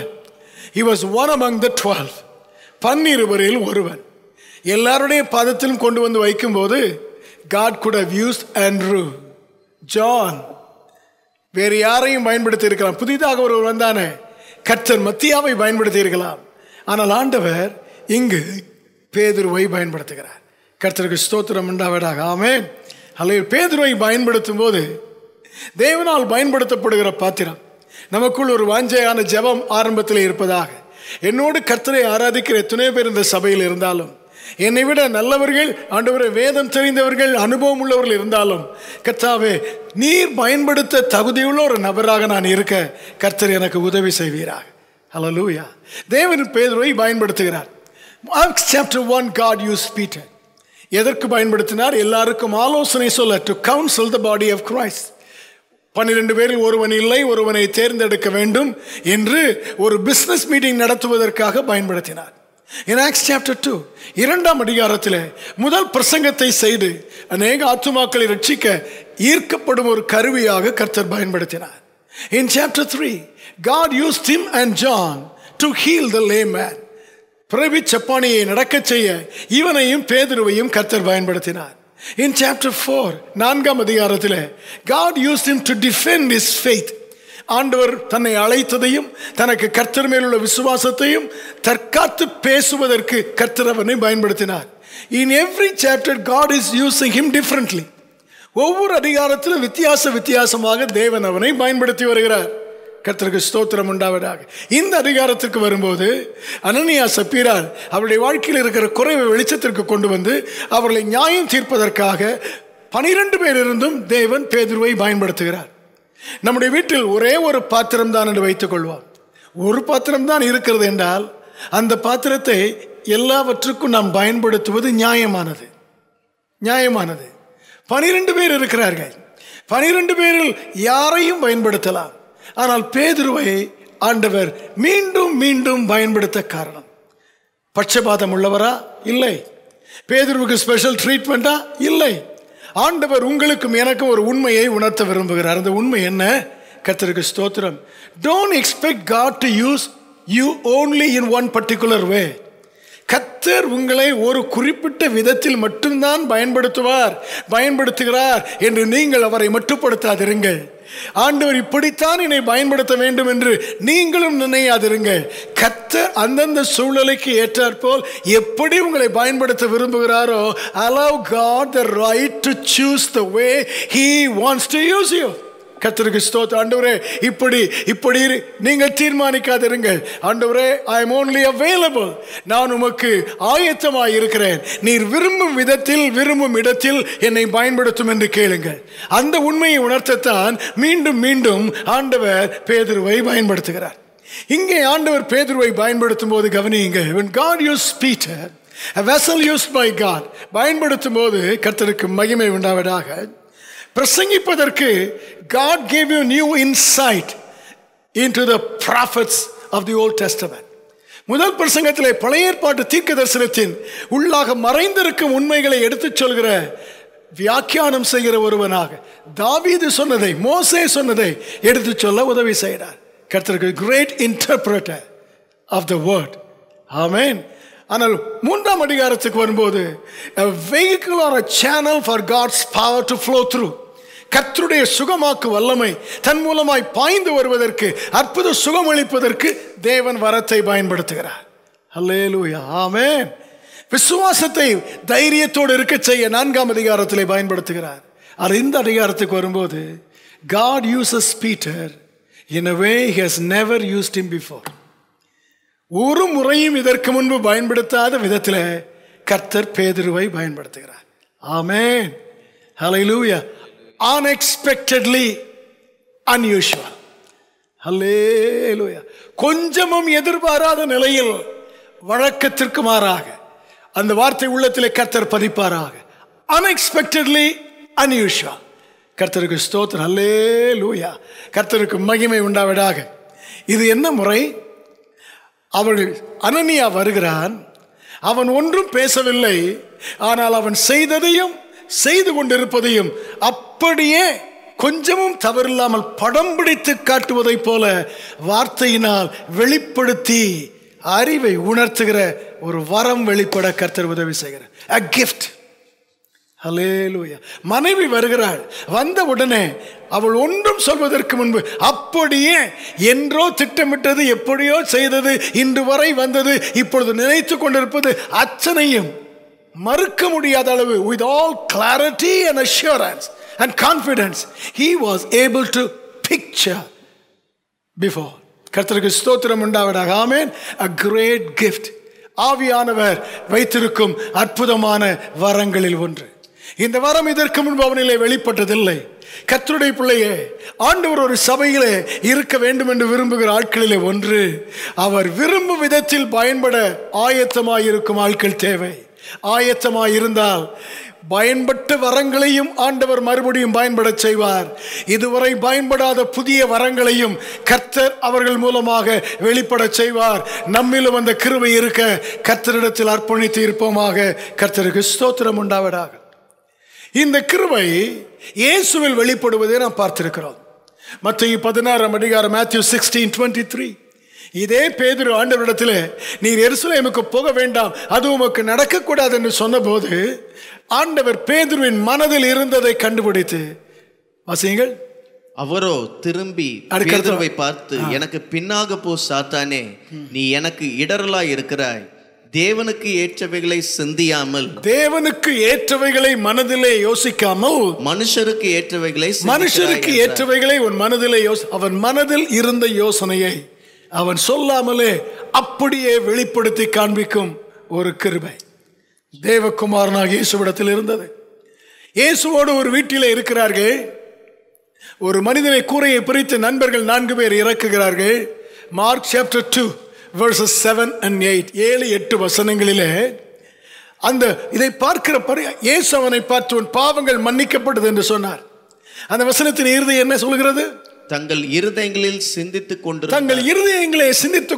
He was one among the 12. 12 ஒருவன். எல்லாருடைய பாதத்திலும் கொண்டு வந்து வைக்கும்போது God could have used Andrew, John, வேறு யாரையும் பயன்படுத்தி இருக்கலாம். புதிதாக ஒருவர் வந்தானே, கர்த்தர் மத்தியாவை பயன்படுத்தி இருக்கலாம். ஆனால் ஆண்டவர் இங்கு பேதுருவை பயன்படுத்துகிறார். கர்த்தருக்கு ஸ்தோத்திரம் உண்டாவதாக. ஆமென். அல்லேலூயா. பேதுருவை பயன்படுத்தும் போது தேவனால் பயன்படுத்தப்படுகிற பாத்திரம். நமக்குள் ஒரு வாஞ்சையான ஜெபம் ஆரம்பத்தில் இருப்பதாக. என்னோடு கர்த்தரை ஆராதிக்கிற எத்தனை பேர் இந்த சபையில் இருந்தாலும், என்னை விட நல்லவர்கள், ஆண்டவரே வேதம் தெரிந்தவர்கள், அனுபவம் உள்ளவர்கள் இருந்தாலும், கர்த்தாவே நீர் பயன்படுத்த தகுதியுள்ள ஒரு நபராக நான் இருக்க கர்த்தர் எனக்கு உதவி செய்வீராக. ஹல்லேலூயா. தேவன் பேதுருவை பயன்படுத்துகிறார். Acts chapter 1, God used Peter. எதற்கு பயன்படுத்தினார்? எல்லாருக்கும் ஆலோசனை சொல்ல, to counsel the body of Christ. 12 பேரில் ஒருவன் இல்லை, ஒருவனை தேர்ந்தெடுக்க வேண்டும் என்று ஒரு பிசினஸ் மீட்டிங் நடத்துவதற்காக பயன்படுத்தினார். In Acts chapter 2, 2ஆம் அதிகாரத்தில் முதல் பிரசங்கத்தை செய்து அநேக ஆத்துமாக்களை ரட்சிக்க ஈர்க்கப்படும் ஒரு கருவியாக கர்த்தர் பயன்படுத்தினார். In chapter 3, God used him and John to heal the lame man. பிறவி சப்பானியை நடக்க செய்ய இவனையும் பேதுருவையும் கர்த்தர் பயன்படுத்தினார். In chapter 4, 4ஆம் அதிகாரத்தில் God used him to defend his faith. ஆண்டவர் தன்னை அழைத்ததையும் தனக்கு கர்த்தர் மேலுள்ள விசுவாசத்தையும் தற்காத்து பேசுவதற்கு கர்த்தர் அவனை பயன்படுத்தினார். In every chapter God is using him differently. ஒவ்வொரு அதிகாரத்திலும் வித்தியாசமாக தேவன் அவனை பயன்படுத்தி வருகிறார். கர்த்தருக்கு ஸ்தோத்திரம் உண்டாவதாக. இந்த அதிகாரத்திற்கு வரும்போது அனனியா சப்பீரால் அவருடைய வாழ்க்கையில் இருக்கிற குறைவை வெளிச்சத்திற்கு கொண்டு வந்து அவர்களை நியாயம் தீர்ப்பதற்காக 12 பேர் இருந்தும் தேவன் பேதுருவை பயன்படுத்துகிறார். நம்முடைய வீட்டில் ஒரே ஒரு பாத்திரம் தான் என்று வைத்துக் கொள்வோம். ஒரு பாத்திரம் தான் இருக்கிறது என்றால் அந்த பாத்திரத்தை எல்லாவற்றுக்கும் நாம் பயன்படுத்துவது நியாயமானது. 12 பேர் இருக்கிறார்கள். 12 பேரில் யாரையும் பயன்படுத்தலாம். ஆனால் பேதுருவை ஆண்டவர் மீண்டும் மீண்டும் பயன்படுத்த காரணம், பட்சபாதம் உள்ளவரா? இல்லை. பேதுருவுக்கு ஸ்பெஷல் ட்ரீட்மெண்டா? இல்லை. ஆண்டவர் உங்களுக்கும் எனக்கும் ஒரு உண்மையை உணர்த்த விரும்புகிறார். அந்த உண்மை என்ன? கர்த்தருக்கு ஸ்தோத்திரம். Don't expect God to use you only in one particular way. கர்த்தர் உங்களை ஒரு குறிப்பிட்ட விதத்தில் மட்டும்தான் பயன்படுத்துகிறார் என்று நீங்கள் அவரை மட்டுப்படுத்தாதிருங்கள். ஆண்டவர் இப்படித்தான் என்னை பயன்படுத்த வேண்டும் என்று நீங்களும் நினையாதிருங்கள். கர்த்தர் அந்தந்த சூழ்நிலைக்கு ஏற்றாற்போல் எப்படி உங்களை பயன்படுத்த விரும்புகிறாரோ, allow God the right to choose the way He wants to use you. கர்த்தருக்கு ஸ்தோத்திரம். ஆண்டவரே இப்படி நீங்கள் தீர்மானிக்காதிருங்கள். ஆண்டவரே, ஐ எம் only available. நான் உமக்கு ஆயத்தமாய் இருக்கிறேன். நீர் விரும்பும் விதத்தில் விரும்பும் இடத்தில் என்னை பயன்படுத்தும் என்று கேளுங்கள். அந்த உண்மையை உணர்த்தத்தான் மீண்டும் மீண்டும் ஆண்டவர் பேதுருவை பயன்படுத்துகிறார். இங்கே ஆண்டவர் பேதுருவை பயன்படுத்தும் போது கவனியுங்கள். when God used Peter, a vessel used by God, பயன்படுத்தும் போது கர்த்தருக்கு மகிமை உண்டாவதாக. பிரசங்கிப்பதற்கு God gave you new insight into the prophets of the Old Testament. முதல் பிரசங்கத்திலே பழைய ஏற்பாட்டு தீர்க்க தரிசனத்தின் உள்ளாக மறைந்திருக்கும் உண்மைகளை எடுத்துச் சொல்கிற வியாக்கியானம் செய்கிற ஒருவனாக தாவீது சொன்னதை, மோசே சொன்னதை எடுத்துச் சொல்ல உதவி செய்கிறார். கர்த்தருக்கு great interpreter of the word. ஆமென். ஆனால் 3ஆம் அதிகாரத்துக்கு வரும்போது a vehicle or a channel for God's power to flow through. கர்த்தருடைய சுகமாக்கு வல்லமை தன் மூலமாய் பாய்ந்து வருவதற்கு, அற்புத சுகமளிப்பதற்கு தேவன் வரத்தை பயன்படுத்துகிறார். அல்லேலூயா, ஆமென். விசுவாசத்தை தைரியத்தோடு இருக்க செய்ய 4ஆம் அதிகாரத்திலே பயன்படுத்துகிறார். ஆனால் இந்த அதிகாரத்துக்கு வரும்போது God uses Peter in a way he has never used him before. ஒரு முறையும் இதற்கு முன்பு பயன்படுத்தாத விதத்தில் கர்த்தர் பேதுருவை பயன்படுத்துகிறார். ஆமென், ஹல்லேலூயா. unexpectedly unusual. ஹல்லேலூயா. கொஞ்சமும் எதிர்பாராத நிலையில் வழக்கத்திற்கு மாறாக அந்த வார்த்தை உள்ளத்திலே கர்த்தர் பதிப்பாராக. unexpectedly unusual. கர்த்தருக்கு ஸ்தோத்திரம். ஹல்லேலூயா. கர்த்தருக்கு மகிமை உண்டாவதாக. இது என்ன முறை? அவர்கள் அனனியா வருகிறான். அவன் ஒன்றும் பேசவில்லை. ஆனால் அவன் செய்ததையும் செய்து கொண்டிருப்பதையும் அப்படியே கொஞ்சமும் தவறில்லாமல் படம் பிடித்து காட்டுவதைப் போல வார்த்தையினால் வெளிப்படுத்தி அறிவை உணர்த்துகிற ஒரு வரம் வெளிப்பட கர்த்தர் உதவி செய்கிறார். a gift. ஹல்லேலூயா. மனைவி வருகிறாள். வந்த உடனே அவள் ஒன்றும் சொல்வதற்கு முன்பு அப்படியே என்றோ திட்டமிட்டது, எப்படியோ செய்தது, இன்று வரை வந்தது, இப்பொழுது நினைத்து கொண்டிருப்பது அத்தனையும் மறுக்க முடியாத அளவு with all clarity and assurance and confidence he was able to picture before. கர்த்தருக்கு ஸ்தோத்திரம் உண்டாவதாக. ஆமென். a great gift. ஆவியானவர் வைத்திருக்கும் அற்புதமான வரங்களில் ஒன்று. இந்த வரம் இதற்கு முன்பு அவனிலே வெளிப்பட்டதில்லை. கர்த்தருடைய பிள்ளையே, ஆண்டவர் ஒரு சபையிலே இருக்க வேண்டும் என்று விரும்புகிற ஆட்களிலே ஒன்று, அவர் விரும்பும் விதத்தில் பயன்பட ஆயத்தமாயிருக்கும் ஆட்கள் தேவை. ஆயத்தமாயிருந்தால் பயன்பட்ட வரங்களையும் ஆண்டவர் மறுபடியும் பயன்பட செய்வார். இதுவரை பயன்படாத புதிய வரங்களையும் கர்த்தர் அவர்கள் மூலமாக வெளிப்பட செய்வார். நம்மிலும் அந்த கிருபை இருக்க கர்த்தரிடத்தில் அர்ப்பணித்து இருப்போமாக. கர்த்தருக்கு ஸ்தோத்திரம் உண்டாவதாக. இந்த கிருபை இயேசுவில் வெளிப்படுவதை நாம் பார்த்திருக்கிறோம். மத்தேயு 16ஆம் அதிகாரம் Matthew 16:23. இதே பேதுரு ஆண்டவரிடத்தில் நீர் எருசலேமுக்கு போக வேண்டாம், அது உமக்கு நடக்கக்கூடாது என்று சொன்னபோது ஆண்டவர் பேதுருவின் மனதில் இருந்ததை கண்டுபிடித்து, வாசியுங்கள். அவரோ திரும்பி பேதுருவை பார்த்து, எனக்கு பின்னாக போ சாத்தானே, நீ எனக்கு இடரலாய் இருக்கிறாய். தேவனுக்கு ஏற்றவைகளை சிந்தியாமல், தேவனுக்கு ஏற்றவைகளை மனதிலே யோசிக்காமல், மனுஷருக்கு ஏற்றவைகளை உன் மனதிலே அவன் மனதில் இருந்த யோசனையை அவன் சொல்லாமலே அப்படியே வெளிப்படுத்தி காண்பிக்கும் ஒரு கிருபை தேவகுமாரனாக இயேசுவிடத்தில் இருந்தது. இயேசுவோடு ஒரு வீட்டிலே இருக்கிறார்கள். ஒரு மனிதனை கூரையை பிரித்து நண்பர்கள் 4 பேர் இறக்குகிறார்கள். மார்க் chapter 2 verses 7 and 8, 7-8 வசனங்களிலே அந்த இதை பார்க்கிற இயேசு அவனை பார்த்து உன் பாவங்கள் மன்னிக்கப்பட்டது என்று சொன்னார். அந்த வசனத்தின் இறுதி என்ன சொல்கிறது? தங்கள் இருதயங்களில் சிந்தித்துக்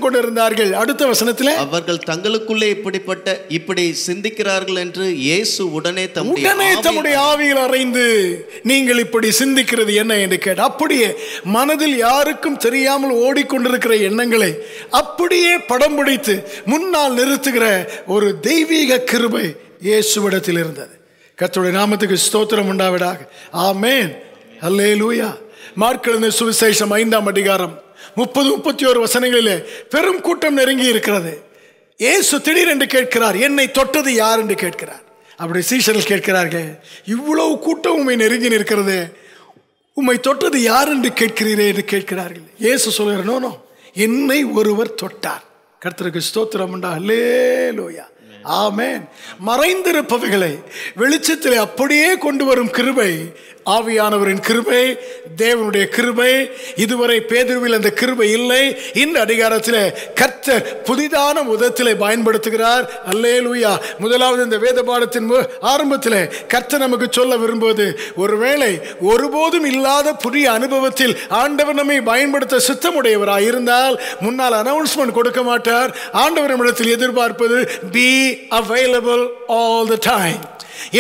கொண்டிருந்தார்கள். அடுத்த வசனத்திலே அவர்கள் தங்களுக்குள்ளே இப்படி சிந்திக்கிறார்கள் என்று இயேசு உடனே தம்முடைய ஆவியில் அறைந்து, நீங்கள் இப்படி சிந்திக்கிறது என்ன என்று கேட்டு, அப்படியே மனதில் யாருக்கும் தெரியாமல் ஓடிக்கொண்டிருக்கிற எண்ணங்களை அப்படியே படம் பிடித்து முன்னால் நிறுத்துகிற ஒரு தெய்வீக கிருபை இயேசுவிடத்தில் இருந்தது. கர்த்தருடைய நாமத்துக்கு ஸ்தோத்திரம் உண்டாவதாக. ஆமென், அல்லேலூயா. மார்க் எழுதின சுவிசேஷம் 5ஆம் அதிகாரம் 30-31 வசனங்களிலே பெரும் கூட்டம் நெருங்கி இருக்கிறது. இயேசு திடீரென்று கேட்கிறார், என்னை தொட்டது யார் என்று கேட்கிறார். அப்படி சீஷர்கள் கேட்கிறார்கள், இவ்வளவு கூட்டம் உம்மை நெருங்கி நிற்கிறது, உம்மை தொட்டது யார் என்று கேட்கிறீரே என்று கேட்கிறார்கள். இயேசு சொல்கிறார், நோ, என்னை ஒருவர் தொட்டார். கர்த்தருக்கு ஸ்தோத்திரம் உண்டா. அல்லேலூயா, ஆமென். மறைந்திருப்பவைகளை வெளிச்சத்தில் அப்படியே கொண்டு வரும் கிருபை, ஆவியானவரின் கிருபை, தேவனுடைய கிருபை. இதுவரை பேதுருவில் அந்த கிருபை இல்லை. இந்த அதிகாரத்தில் கர்த்தர் புதிதான விதத்திலே பயன்படுத்துகிறார். அல்லேலூயா. முதலாவது இந்த வேத பாடத்தின் ஆரம்பத்தில் கர்த்தர் நமக்கு சொல்ல விரும்புவது, ஒருவேளை ஒருபோதும் இல்லாத புதிய அனுபவத்தில் ஆண்டவர் நம்மை பயன்படுத்த சித்தமுடையவராக இருந்தால் முன்னால் அனௌன்ஸ்மெண்ட் கொடுக்க மாட்டார். ஆண்டவரிடத்தில் எதிர்பார்ப்பது be available all the time.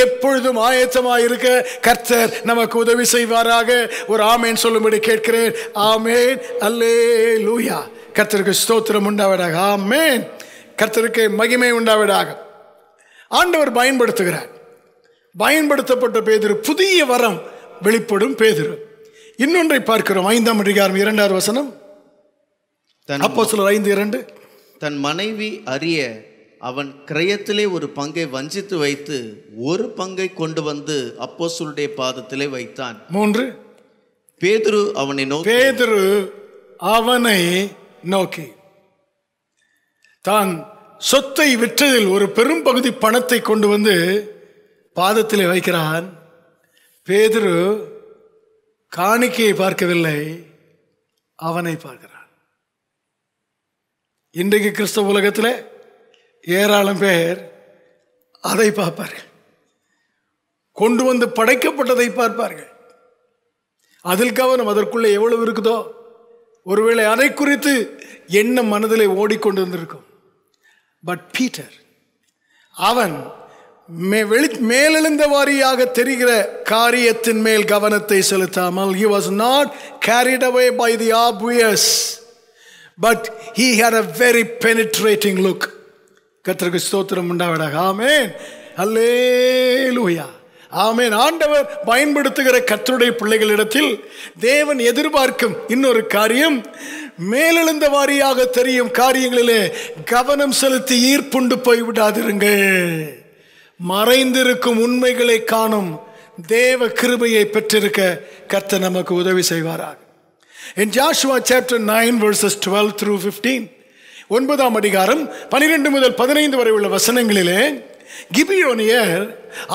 எப்பொழுதும் ஆயத்தமாக இருக்க கர்த்தர் நமக்கு உதவி செய்வாராக. ஒரு ஆமேன் சொல்லும்படி கேட்கிறேன். ஆமேன், அல்லேலூயா. கர்த்தருக்கு ஸ்தோத்திரம் உண்டாவதாக. ஆமேன், கர்த்தருக்கு மகிமை உண்டாவதாக. ஆண்டவர் பயன்படுத்துகிறார். பயன்படுத்தப்பட்ட பேதுரு புதிய வரம் வெளிப்படும் பேதுரு. இன்னொன்றை பார்க்கிறோம். 5ஆம் அதிகாரம் 2வது வசனம். அப்போஸ்தலர் 5:2. தன் மனைவி அறிய அவன் கிரயத்திலே ஒரு பங்கை வஞ்சித்து வைத்து ஒரு பங்கை கொண்டு வந்து அப்போஸ்தலருடைய பாதத்திலே வைத்தான். 3. பேதுரு அவனை நோக்கி தான் சொத்தை விற்றதில் ஒரு பெரும் பகுதி பணத்தை கொண்டு வந்து பாதத்திலே வைக்கிறான். பேதுரு காணிக்கையை பார்க்கவில்லை, அவனை பார்க்கிறான். இன்றைக்கு கிறிஸ்தவ உலகத்தில் ஏராளம் பேர் அதை பார்ப்பார்கள். கொண்டு வந்து படைக்கப்பட்டதை பார்ப்பார்கள். அதில் கவனம் அதற்குள்ளே எவ்வளவு இருக்குதோ, ஒருவேளை அதை குறித்து எண்ணம் மனதிலே ஓடிக்கொண்டு வந்திருக்கும். பட் பீட்டர் அவன் மேலெழுந்த வாரியாக தெரிகிற காரியத்தின் மேல் கவனத்தை செலுத்தாமல், he was not carried away by the obvious, but he had a very penetrating look. கர்த்தருக்கு ஸ்தோத்திரம் உண்டாவதாக. ஆமென், அல்லேலூயா, ஆமென். ஆண்டவர் பயன்படுத்துகிற கர்த்தருடைய பிள்ளைகளிடத்தில் தேவன் எதிர்பார்க்கும் இன்னொரு காரியம், மேலெழுந்த வாரியாக தெரியும் காரியங்களிலே கவனம் செலுத்தி ஈர்ப்புண்டு போய்விடாதிருங்கள். மறைந்திருக்கும் உண்மைகளை காணும் தேவ கிருபையை பெற்றிருக்க கர்த்தர் நமக்கு உதவி செய்வாராக. In Joshua chapter 9 verses 12 through 15, 9ஆம் அதிகாரம் 12 முதல் 15 வரை உள்ள வசனங்களிலே கிபியோனியர்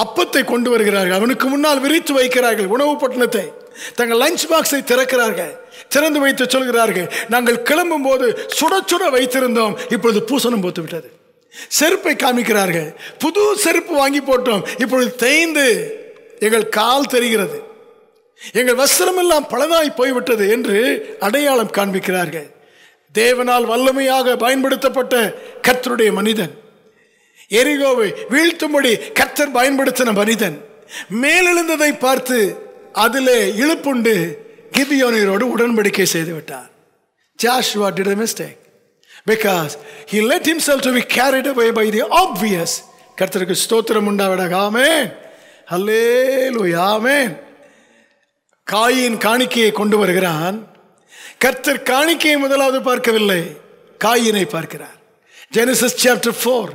அப்பத்தை கொண்டு வருகிறார்கள். அவனுக்கு முன்னால் விரித்து வைக்கிறார்கள் உணவு பட்டணத்தை. தங்கள் லஞ்ச் பாக்ஸை திறக்கிறார்கள். திறந்து வைத்து சொல்கிறார்கள், நாங்கள் கிளம்பும் போது சுட சுட வைத்திருந்தோம், இப்பொழுது பூசணம் போட்டு விட்டது. செருப்பை காமிக்கிறார்கள். புது செருப்பு வாங்கி போட்டோம், இப்பொழுது தேய்ந்து எங்கள் கால் தெரிகிறது, எங்கள் வஸ்திரம் எல்லாம் பழதாய் போய்விட்டது என்று அடையாளம் காண்பிக்கிறார்கள். தேவனால் வல்லமையாக பயன்படுத்தப்பட்ட கர்த்தருடைய மனிதன், எரிகோவை வீழ்த்தும்படி கர்த்தர் பயன்படுத்தின மனிதன், மேலெழுந்ததை பார்த்து அதிலே இழுப்புண்டு கிபியோனியரோடு உடன்படிக்கை செய்து விட்டார். Joshua did a mistake because he let himself to be carried away by the obvious. கர்த்தருக்கு ஸ்தோத்திரம் உண்டாவதாக. ஆமென், அல்லேலூயா, ஆமென். காயின் காணிக்கையை கொண்டு வருகிறான். கர்த்தர் காணிக்கையை முதலாவது பார்க்கவில்லை, காயினை பார்க்கிறார். Genesis chapter 4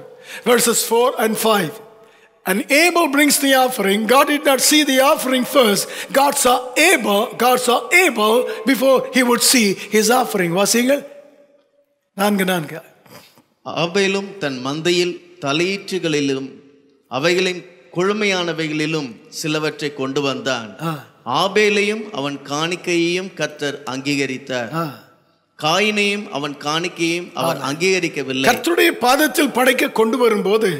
verses 4 and 5. And Abel brings the offering. God did not see the offering first. God saw Abel before he would see his offering. வாசிங்கள் 4:4. ஆபேலும் தன் மந்தையில் தலையீற்றுகளிலும் அவைகளின் கொழுமையானவைகளிலும் சிலவற்றை கொண்டு வந்தான். ஆபேலையும் அவன் காணிக்கையையும் கர்த்தர் அங்கீகரித்தார். காயினையும் அவன் காணிக்கையும் அவர் அங்கீகரிக்கவில்லை. கர்த்தருடைய பாதத்தில் படைக்க கொண்டு வரும்போது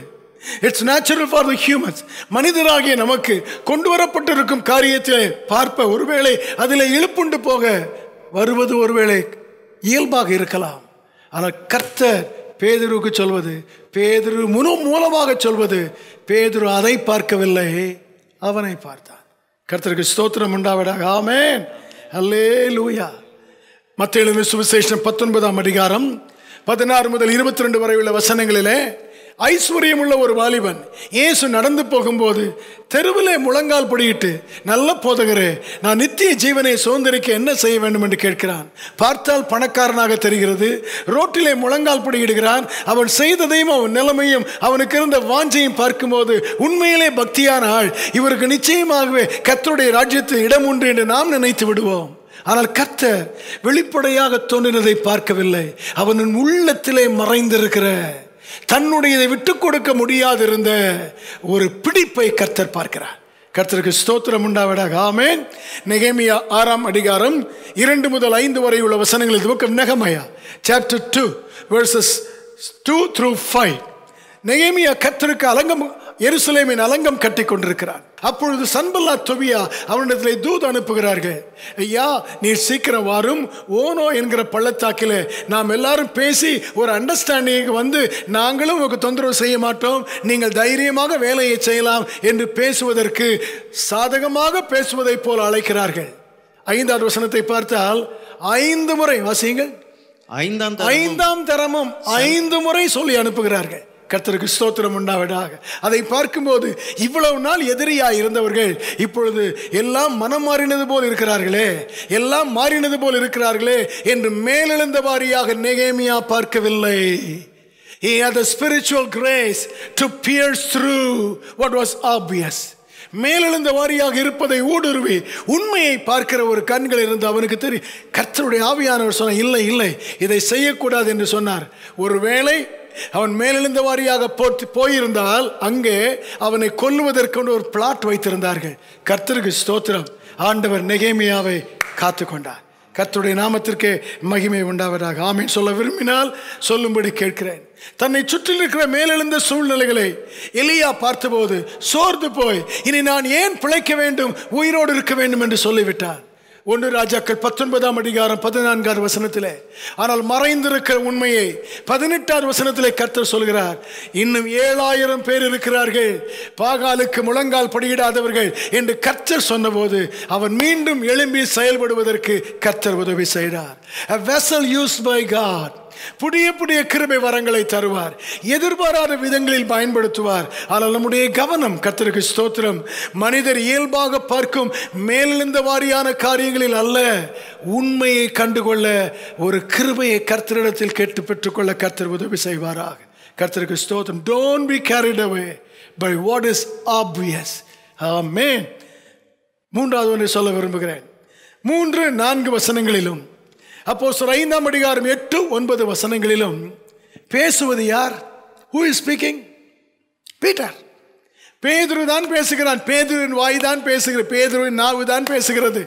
it's natural for the humans, மனிதராகிய நமக்கு கொண்டு வரப்பட்டிருக்கும் காரியத்தை பார்ப்ப ஒருவேளை அதில் இழுப்புண்டு போக வருவது ஒருவேளை இயல்பாக இருக்கலாம். ஆனால் கர்த்தர் பேதுருக்கு சொல்வது, பேதுரு மூலமாக சொல்வது, பேதுரு அதை பார்க்கவில்லை, அவனை பார்த்தான். கர்த்தருக்கு ஸ்தோத்திரம் உண்டாவதாக. ஆமென், அல்லேலூயா. மத்தேயு எழுதின சுவிசேஷம் 19ஆம் அதிகாரம் 16 முதல் 22 வரை உள்ள வசனங்களிலே ஐஸ்வர்யம் உள்ள ஒரு வாலிபன் இயேசு நடந்து போகும்போது தெருவிலே முழங்கால் படியிட்டு, நல்ல போதகரே, நான் நித்திய ஜீவனை சுதந்திரிக்க என்ன செய்ய வேண்டும் என்று கேட்கிறான். பார்த்தால் பணக்காரனாக தெரிகிறது. ரோட்டிலே முழங்கால் படியிடுகிறான். அவன் செய்ததையும் அவன் நிலைமையும் அவனுக்கு இருந்த வாஞ்சையும் பார்க்கும்போது உண்மையிலே பக்தியான ஆள். இவருக்கு நிச்சயமாகவே கர்த்தருடைய ராஜ்யத்தில் இடம் உண்டு என்று நாம் நினைத்து விடுவோம். ஆனால் கர்த்தர் வெளிப்படையாக தோன்றினதை பார்க்கவில்லை. அவனின் உள்ளத்திலே மறைந்திருக்கிற, தன்னுடையதை விட்டுக் கொடுக்க முடியாதிருந்த ஒரு பிடிப்பை கர்த்தர் பார்க்கிறார். கர்த்தருக்கு ஸ்தோத்திரம் உண்டாவதாக. ஆமென். நெகேமியா 6ஆம் அதிகாரம் 2 முதல் 5 வரை உள்ள வசனங்கள். The book of Nehemiah chapter 2 verses 2 through 5. நெகேமியா கர்த்தருக்கு அலங்கம், எருசலேமின் அலங்கம் கட்டி கொண்டிருக்கிறார். அப்பொழுது சன்பல்லாத் தொபியா அவனிடத்தில் தூது அனுப்புகிறார்கள். ஐயா, நீர் சீக்கிரம் வாரும், ஓனோ என்கிற பள்ளத்தாக்கிலே நாம் எல்லாரும் பேசி ஒரு அண்டர்ஸ்டாண்டிங் வந்து நாங்களும் உங்களுக்கு தொந்தரவு செய்ய மாட்டோம், நீங்கள் தைரியமாக வேலையை செய்யலாம் என்று பேசுவதற்கு, சாதகமாக பேசுவதை போல அழைக்கிறார்கள். 5ஆவது வசனத்தை பார்த்தால் 5 முறை வாசியுங்கள். 5ஆம் தரமும் 5 முறை சொல்லி அனுப்புகிறார்கள். கர்த்தருக்கு ஸ்தோத்திரம் உண்டாவதாக. அதை பார்க்கும்போது இவ்வளவு நாள் எதிரியாய் இருந்தவர்கள் இப்பொழுது எல்லாம் மனம் மாறினது போல் இருக்கிறார்களே, எல்லாம் மாறினது போல் இருக்கிறார்களே என்று மேலெழுந்த வாரியாக நெகேமியா பார்க்கவில்லை. He had the spiritual grace to pierce through what was obvious. மேலெழுந்த வாரியாக இருப்பதை ஊடுருவி உண்மையை பார்க்கிற ஒரு கண்கள் இருந்து அவனுக்கு தெரியும். கர்த்தருடைய ஆவியானவர் சொன்னார், இல்லை இல்லை, இதை செய்யக்கூடாது என்று சொன்னார். ஒருவேளை அவன் மேலெழுந்த வாரியாக போயிருந்தால் அங்கே அவனை கொல்லுவதற்கு ஒரு பிளாட் வைத்திருந்தார்கள். கர்த்தருக்கு ஸ்தோத்திரம். ஆண்டவர் நெகேமியாவை காத்து கொண்டார். கர்த்தருடைய நாமத்திற்கு மகிமை உண்டாவதாக. ஆமென். சொல்ல விரும்பினால் சொல்லும்படி கேட்கிறேன். தன்னை சுற்றி இருக்கிற மேலெழுந்த சூழ்நிலைகளை எலியா பார்த்தபோது சோர்ந்து போய், இனி நான் ஏன் பிழைக்க வேண்டும், உயிரோடு இருக்க வேண்டும் என்று சொல்லிவிட்டான். 1 ராஜாக்கள் 19ஆம் அதிகாரம் 14ஆவது வசனத்திலே, ஆனால் மறைந்திருக்கிற உண்மையை 18ஆவது வசனத்திலே கர்த்தர் சொல்கிறார். இன்னும் 7000 பேர் இருக்கிறார்கள், பாகாலுக்கு முழங்கால் படியிடாதவர்கள் என்று கர்த்தர் சொன்னபோது அவன் மீண்டும் எழும்பி செயல்படுவதற்கு கர்த்தர் உதவி செய்தார். A vessel used by God. புதிய புதிய கிருபை வரங்களை தருவார், எதிர்பாராத விதங்களில் பயன்படுத்துவார். ஆனால் நம்முடைய கவனம், கர்த்தருக்கு ஸ்தோத்திரம், மனிதர் இயல்பாக பார்க்கும் மேலெழுந்த வாரியான காரியங்களில் அல்ல, உண்மையை கண்டுகொள்ள ஒரு கிருபையை கர்த்தரிடத்தில் கேட்டு பெற்றுக்கொள்ள கர்த்தர் உதவி செய்வாராக. கர்த்தருக்கு ஸ்தோத்திரம். Don't be carried away by what is obvious. ஆமென். 3வது ஒன்றை சொல்ல விரும்புகிறேன். 3-4 வசனங்களிலும், அப்போஸ்தலர் 5ஆம் அதிகாரம் 8-9 வசனங்களிலும் பேசுவது யார்? Who is speaking? பீட்டர். பேதுரு தான் பேசுகிறான். பேதுருவின் வாய் தான் பேசுகிறது, பேதுருவின் நாவு தான் பேசுகிறது.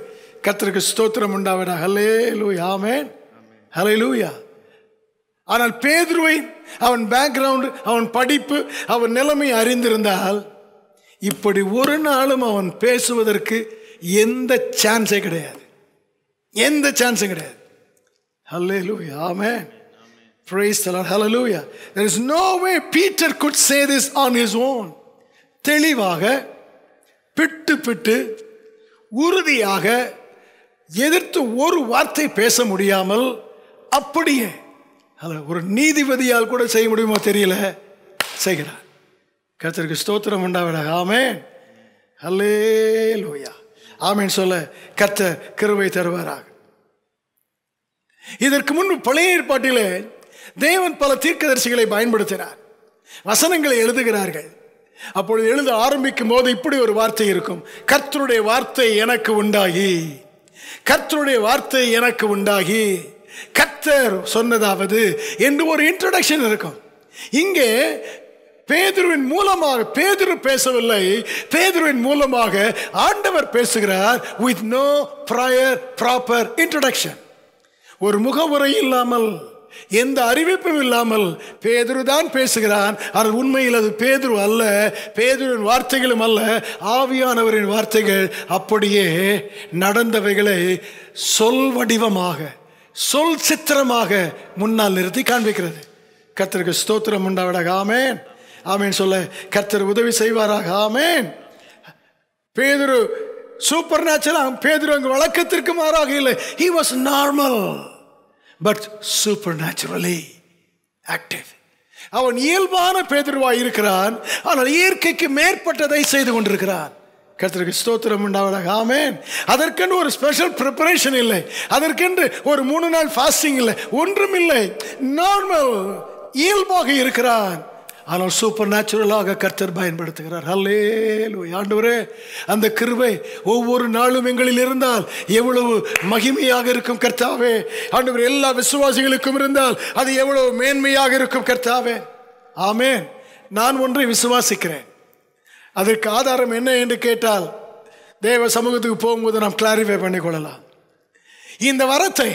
கர்த்தருக்கு ஸ்தோத்திரம் உண்டாவதாக. ஹல்லேலூயா. ஆமென். ஹல்லேலூயா. ஆனால் பேதுருவை, அவன் பேக்ரவுண்ட், அவன் படிப்பு, அவன் நிலைமை அறிந்திருந்தால் இப்படி ஒரு நாளும் அவன் பேசுவதற்கு எந்த சான்ஸே கிடையாது, எந்த சான்ஸும் கிடையாது. Hallelujah. Amen. Praise the Lord. Hallelujah. There is no way Peter could say this on his own. தெளிவாக, பிட்டு உறுதியாக எதிர்த்து ஒரு வார்த்தை பேச முடியாமல் அப்படியே ஒரு நீதிபதியால் கூட செய்ய முடியுமோ தெரியல, செய்கிறார். கர்த்தருக்கு ஸ்தோத்திரம் உண்டாவதாக. ஆமென். ஹல்லேலூயா. ஆமென் சொல்ல கர்த்தர் கிருபை தருவாராக. இதற்கு முன்பு பழைய ஏற்பாட்டிலே தேவன் பல தீர்க்கதரிசிகளை பயன்படுத்தினார். வசனங்களை எழுதுகிறார்கள். அப்பொழுது எழுத ஆரம்பிக்கும் போது இப்படி ஒரு வார்த்தை இருக்கும், கர்த்தருடைய வார்த்தை எனக்கு உண்டாகி, கர்த்தருடைய வார்த்தை எனக்கு உண்டாகி, கர்த்தர் சொன்னதாவது என்று ஒரு இன்ட்ரோடக்ஷன் இருக்கும். இங்கே பேதுருவின் மூலமாக, பேதுரு பேசவில்லை, பேதுருவின் மூலமாக ஆண்டவர் பேசுகிறார். with no prior proper introduction. ஒரு முகவுரை இல்லாமல், எந்த அறிவிப்பும் இல்லாமல் பேதுரு தான் பேசுகிறான். ஆனால் உண்மையில் அது பேதுரு அல்ல, பேதுருவின் வார்த்தைகளும் அல்ல, ஆவியானவரின் வார்த்தைகள். அப்படியே நடந்தவைகளை சொல் வடிவமாக, சொல் சித்திரமாக முன்னால் நிறுத்தி காண்பிக்கிறது. கர்த்தருக்கு ஸ்தோத்திரம் உண்டாவதாக. ஆமென். ஆமென் சொல்ல கர்த்தர் உதவி செய்வாராக. ஆமென். பேதுரு சூப்பர் நேச்சுரல், பேதுரு அங்கு வழக்கத்திற்கு மாறாக இல்லை. He was normal but supernaturally active. அவன் இயல்பான பேதுருவாய் இருக்கிறான், ஆனால் இயற்கைக்கு மேற்பட்டதை செய்து கொண்டிருக்கிறான். கர்த்தருக்கு ஸ்தோத்திரம் உண்டாவதாக. ஆமென். அதற்கென்று ஒரு ஸ்பெஷல் ப்ரிப்பரேஷன் இல்லை, அதற்கென்று ஒரு 3 நாள் ஃபாஸ்டிங் இல்லை, ஒன்றும் இல்லை. நார்மல் இயல்பாக இருக்கிறான், ஆனால் சூப்பர் நேச்சுரலாக கர்த்தர் பயன்படுத்துகிறார். ஹல்லேலூயா. ஆண்டவரே, அந்த கிருபை ஒவ்வொரு நாளும் எங்களில் இருந்தால் எவ்வளவு மகிமையாக இருக்கும் கர்த்தாவே. ஆண்டவரே, எல்லா விசுவாசிகளுக்கும் இருந்தால் அது எவ்வளவு மேன்மையாக இருக்கும் கர்த்தாவே. ஆமென். நான் ஒன்றை விசுவாசிக்கிறேன். அதற்கு ஆதாரம் என்ன என்று கேட்டால், தேவ சமூகத்துக்கு போகும்போது நாம் கிளாரிஃபை பண்ணிக்கொள்ளலாம். இந்த வரத்தை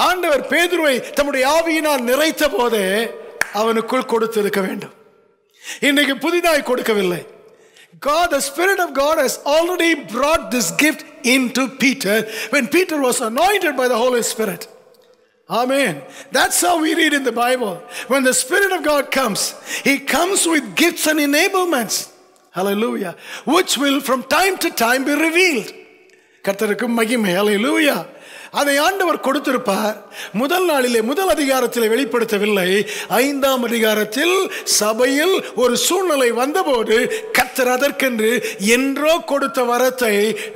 ஆண்டவர் பேதுருவை தம்முடைய ஆவியினால் நிறைத்த போதே அவனுக்குள் கொடுத்திருக்க வேண்டும். இன்றைக்கு புதிதாய் கொடுக்கவில்லை. God, the Spirit of God has already brought this gift into Peter when Peter was anointed by the Holy Spirit. Amen. That's how we read in the Bible. When the Spirit of God comes, He comes with gifts and enablements. Hallelujah. Which will from time to time be revealed. கர்த்தருக்கு மகிமை. ஹல்லேலூயா. அதை ஆண்டவர் கொடுத்திருப்பார். முதல் நாளிலே முதல் அதிகாரத்தில் வெளிப்படுத்தவில்லை. 5ஆம் அதிகாரத்தில் சபையில் ஒரு சூழ்நிலை வந்தபோது கர்த்தர் அதற்கென்று என்றோ கொடுத்த வரத்தை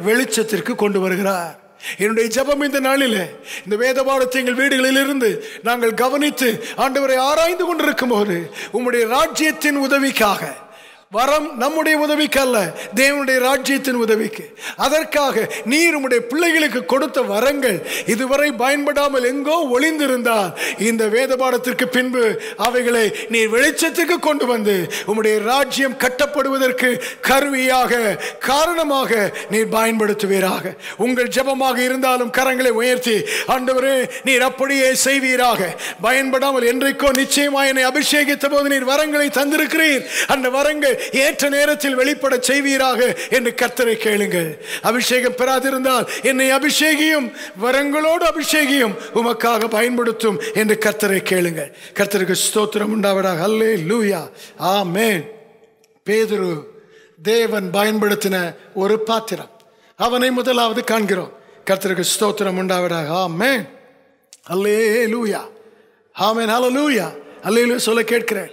வெளிச்சத்திற்கு கொண்டு வருகிறார். என்னுடைய ஜெபம் இந்த நாளிலே, இந்த வேத பாடத்தை எங்கள் வீடுகளில் இருந்து நாங்கள் கவனித்து ஆண்டவரை ஆராய்ந்து கொண்டிருக்கும் போது, உம்முடைய ராஜ்யத்தின் உதவிக்காக, வரம் நம்முடைய உதவிக்கு அல்ல, தேவனுடைய ராஜ்யத்தின் உதவிக்கு, அதற்காக நீர் உம்முடைய பிள்ளைகளுக்கு கொடுத்த வரங்கள் இதுவரை பயன்படாமல் எங்கோ ஒளிந்திருந்தால் இந்த வேத பாடத்திற்கு பின்பு அவைகளை நீர் வெளிச்சத்துக்கு கொண்டு வந்து உம்முடைய ராஜ்யம் கட்டப்படுவதற்கு கருவியாக, காரணமாக நீர் பயன்படுத்துவீராக. உங்கள் ஜெபமாக இருந்தாலும் கரங்களை உயர்த்தி, ஆண்டவரே நீர் அப்படியே செய்வீராக. பயன்படாமல் என்றைக்கோ நிச்சயமாய் என்னை அபிஷேகித்த போது நீர் வரங்களை தந்திருக்கிறீர், அந்த வரங்கள் ஏற்ற நேரத்தில் வெளிப்பட செய்வீராக என்று கர்த்தரை கேளுங்கள். அபிஷேகம் பெறாதிருந்தால் என்னை அபிஷேகியும், வரங்களோடு அபிஷேகியும், உமக்காக பயன்படுத்தும் என்று கர்த்தரை கேளுங்கள். கர்த்தருக்கு ஸ்தோத்திரம் உண்டாவதாக. ஹல்லேலூயா. ஆமென். பேதுரு தேவன் பயன்படுத்தின ஒரு பாத்திரம், அவனை முதலாவது காண்கிறோம். கர்த்தருக்கு ஸ்தோத்திரம் உண்டாவதாக. ஆமென். ஹல்லேலூயா. ஆமென். ஹல்லேலூயா. ஹல்லேலூயா சொல்ல கேட்கிறேன்.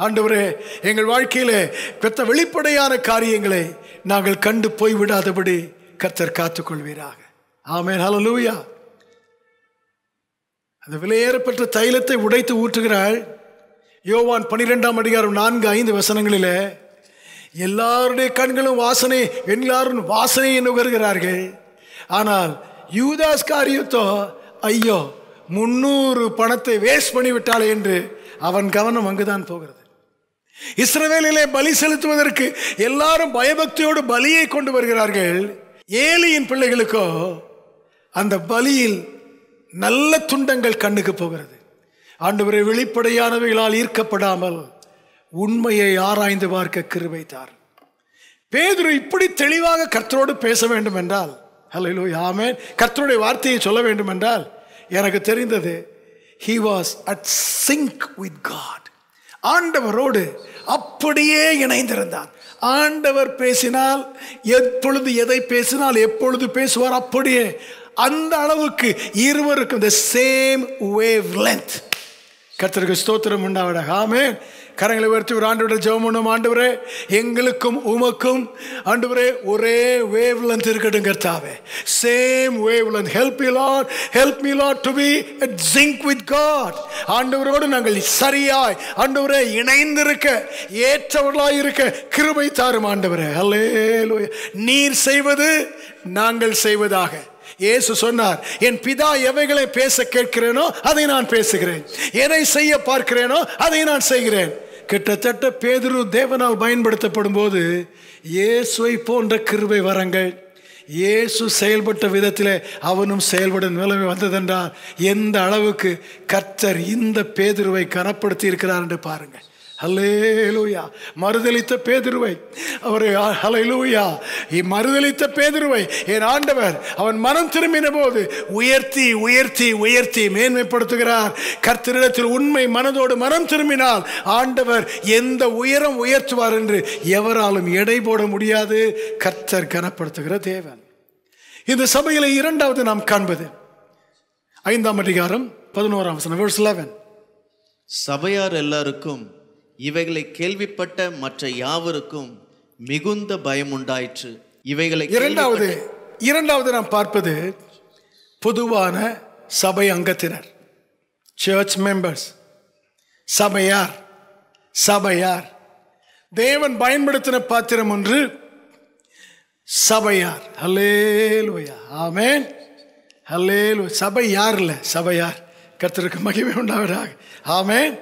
ஆண்டவரே, எங்கள் வாழ்க்கையிலே பெற்ற வெளிப்படையான காரியங்களை நாங்கள் கண்டு போய்விடாதபடி கர்த்தர் காத்துக்கொள்வீராக. ஆமென். ஹல்லேலூயா. அந்த விலையேறப்பட்ட தைலத்தை உடைத்து ஊற்றுகிறாள். யோவான் 12ஆம் அதிகாரம் 4-5 வசனங்களிலே எல்லாருடைய கண்களும் வாசனை, எல்லாரும் வாசனையை நுகர்கிறார்கள். ஆனால் யூதாஸ் காரியத்தோ, ஐயோ 300 பணத்தை வேஸ்ட் பண்ணிவிட்டாளே என்று அவன் கவனம் அங்குதான் போகிறது. இஸ்ரவேலிலே பலி செலுத்துவதற்கு எல்லாரும் பயபக்தியோடு பலியை கொண்டு வருகிறார்கள். ஏலியின் பிள்ளைகளுக்கோ அந்த பலியில் நல்ல துண்டங்கள் கண்ணுக்கு போகிறது. ஆண்டவரை வெளிப்படையானவைகளால் ஈர்க்கப்படாமல் உண்மையை ஆராய்ந்து பார்க்க கிருபை தார். பேதுரு இப்படி தெளிவாக கர்த்தரோடு பேச வேண்டும் என்றால், ஹல்லேலூயா, ஆமென், கர்த்தருடைய வார்த்தையை சொல்ல வேண்டும் என்றால், எனக்கு தெரிந்தது he was at sync with God. ஆண்டவரோடு அப்படியே இணைந்திருந்தார். ஆண்டவர் பேசினால் எப்பொழுது எதை பேசினால் எப்பொழுது பேசுவார், அப்படியே அந்த அளவுக்கு இருவருக்கும் the same wavelength. கர்த்தருக்கு ஸ்தோத்திரம் உண்டாவதாக. ஆமென். கரங்களை உயர்த்தி ஒரு ஆண்டவரை ஜெபம் பண்ணுவோம். ஆண்டவரே, எங்களுக்கும் உமக்கும் ஆண்டவரே ஒரே வேவ் லென்த் இருக்கட்டும் கர்த்தாவே. Same wavelength. Help me lord to be at sync with God. ஆண்டவரோடு நாங்கள் சரியாய் ஆண்டவரே இணைந்திருக்க, ஏற்றவர்களாய் இருக்க கிருபை தாரும் ஆண்டவரே. ஹல்லேலூயா. நீர் செய்வது நாங்கள் செய்வதாக. இயேசு சொன்னார், என் பிதா எவைகளை பேச கேட்கிறேனோ அதை நான் பேசுகிறேன், எதை செய்ய பார்க்கிறேனோ அதை நான் செய்கிறேன். கிட்டத்தட்ட பேதுரு தேவனால் பயன்படுத்தப்படும் போது இயேசுவை போன்ற கிருபை வரங்கள், இயேசு செயல்பட்ட விதத்திலே அவனும் செயல்படும் நிலைமை வந்ததென்றால் எந்த அளவுக்கு கர்த்தர் இந்த பேதுருவை கனப்படுத்தி இருக்கிறார் என்று பாருங்கள். ஹல்லேலூயா. மறுதலித்த பேதுருவை அவரை, ஹல்லேலூயா, மறுதலித்த பேதுருவை என் ஆண்டவர் அவன் மனம் திரும்பின போது உயர்த்தி உயர்த்தி உயர்த்தி மேன்மைப்படுத்துகிறார். கர்த்தரிடத்தில் உண்மை மனதோடு மனம் திரும்பினால் ஆண்டவர் எந்த உயரம் உயர்த்துவார் என்று எவராலும் எடை போட முடியாது. கர்த்தர் கனப்படுத்துகிற தேவன். இந்த சபையில் இரண்டாவது நாம் காண்பது 5ஆம் அதிகாரம் 11ஆம் வசனம், verse 11. சபையார் எல்லாருக்கும் இவைகளை கேள்விப்பட்ட மற்ற யாவருக்கும் மிகுந்த பயம் உண்டாயிற்று. இவைகளை இரண்டாவது நாம் பார்ப்பது பொதுவான சபை அங்கத்தினர், சர்ச் மெம்பர்ஸ். சபையார் தேவன் பயன்படுத்தின பாத்திரம் ஒன்று சபையார். ஹல்லேலூயா, ஆமென், ஹல்லேலூயா. சபையார் கர்த்தருக்கு மகிமை உண்டாவதாக. ஆமென்.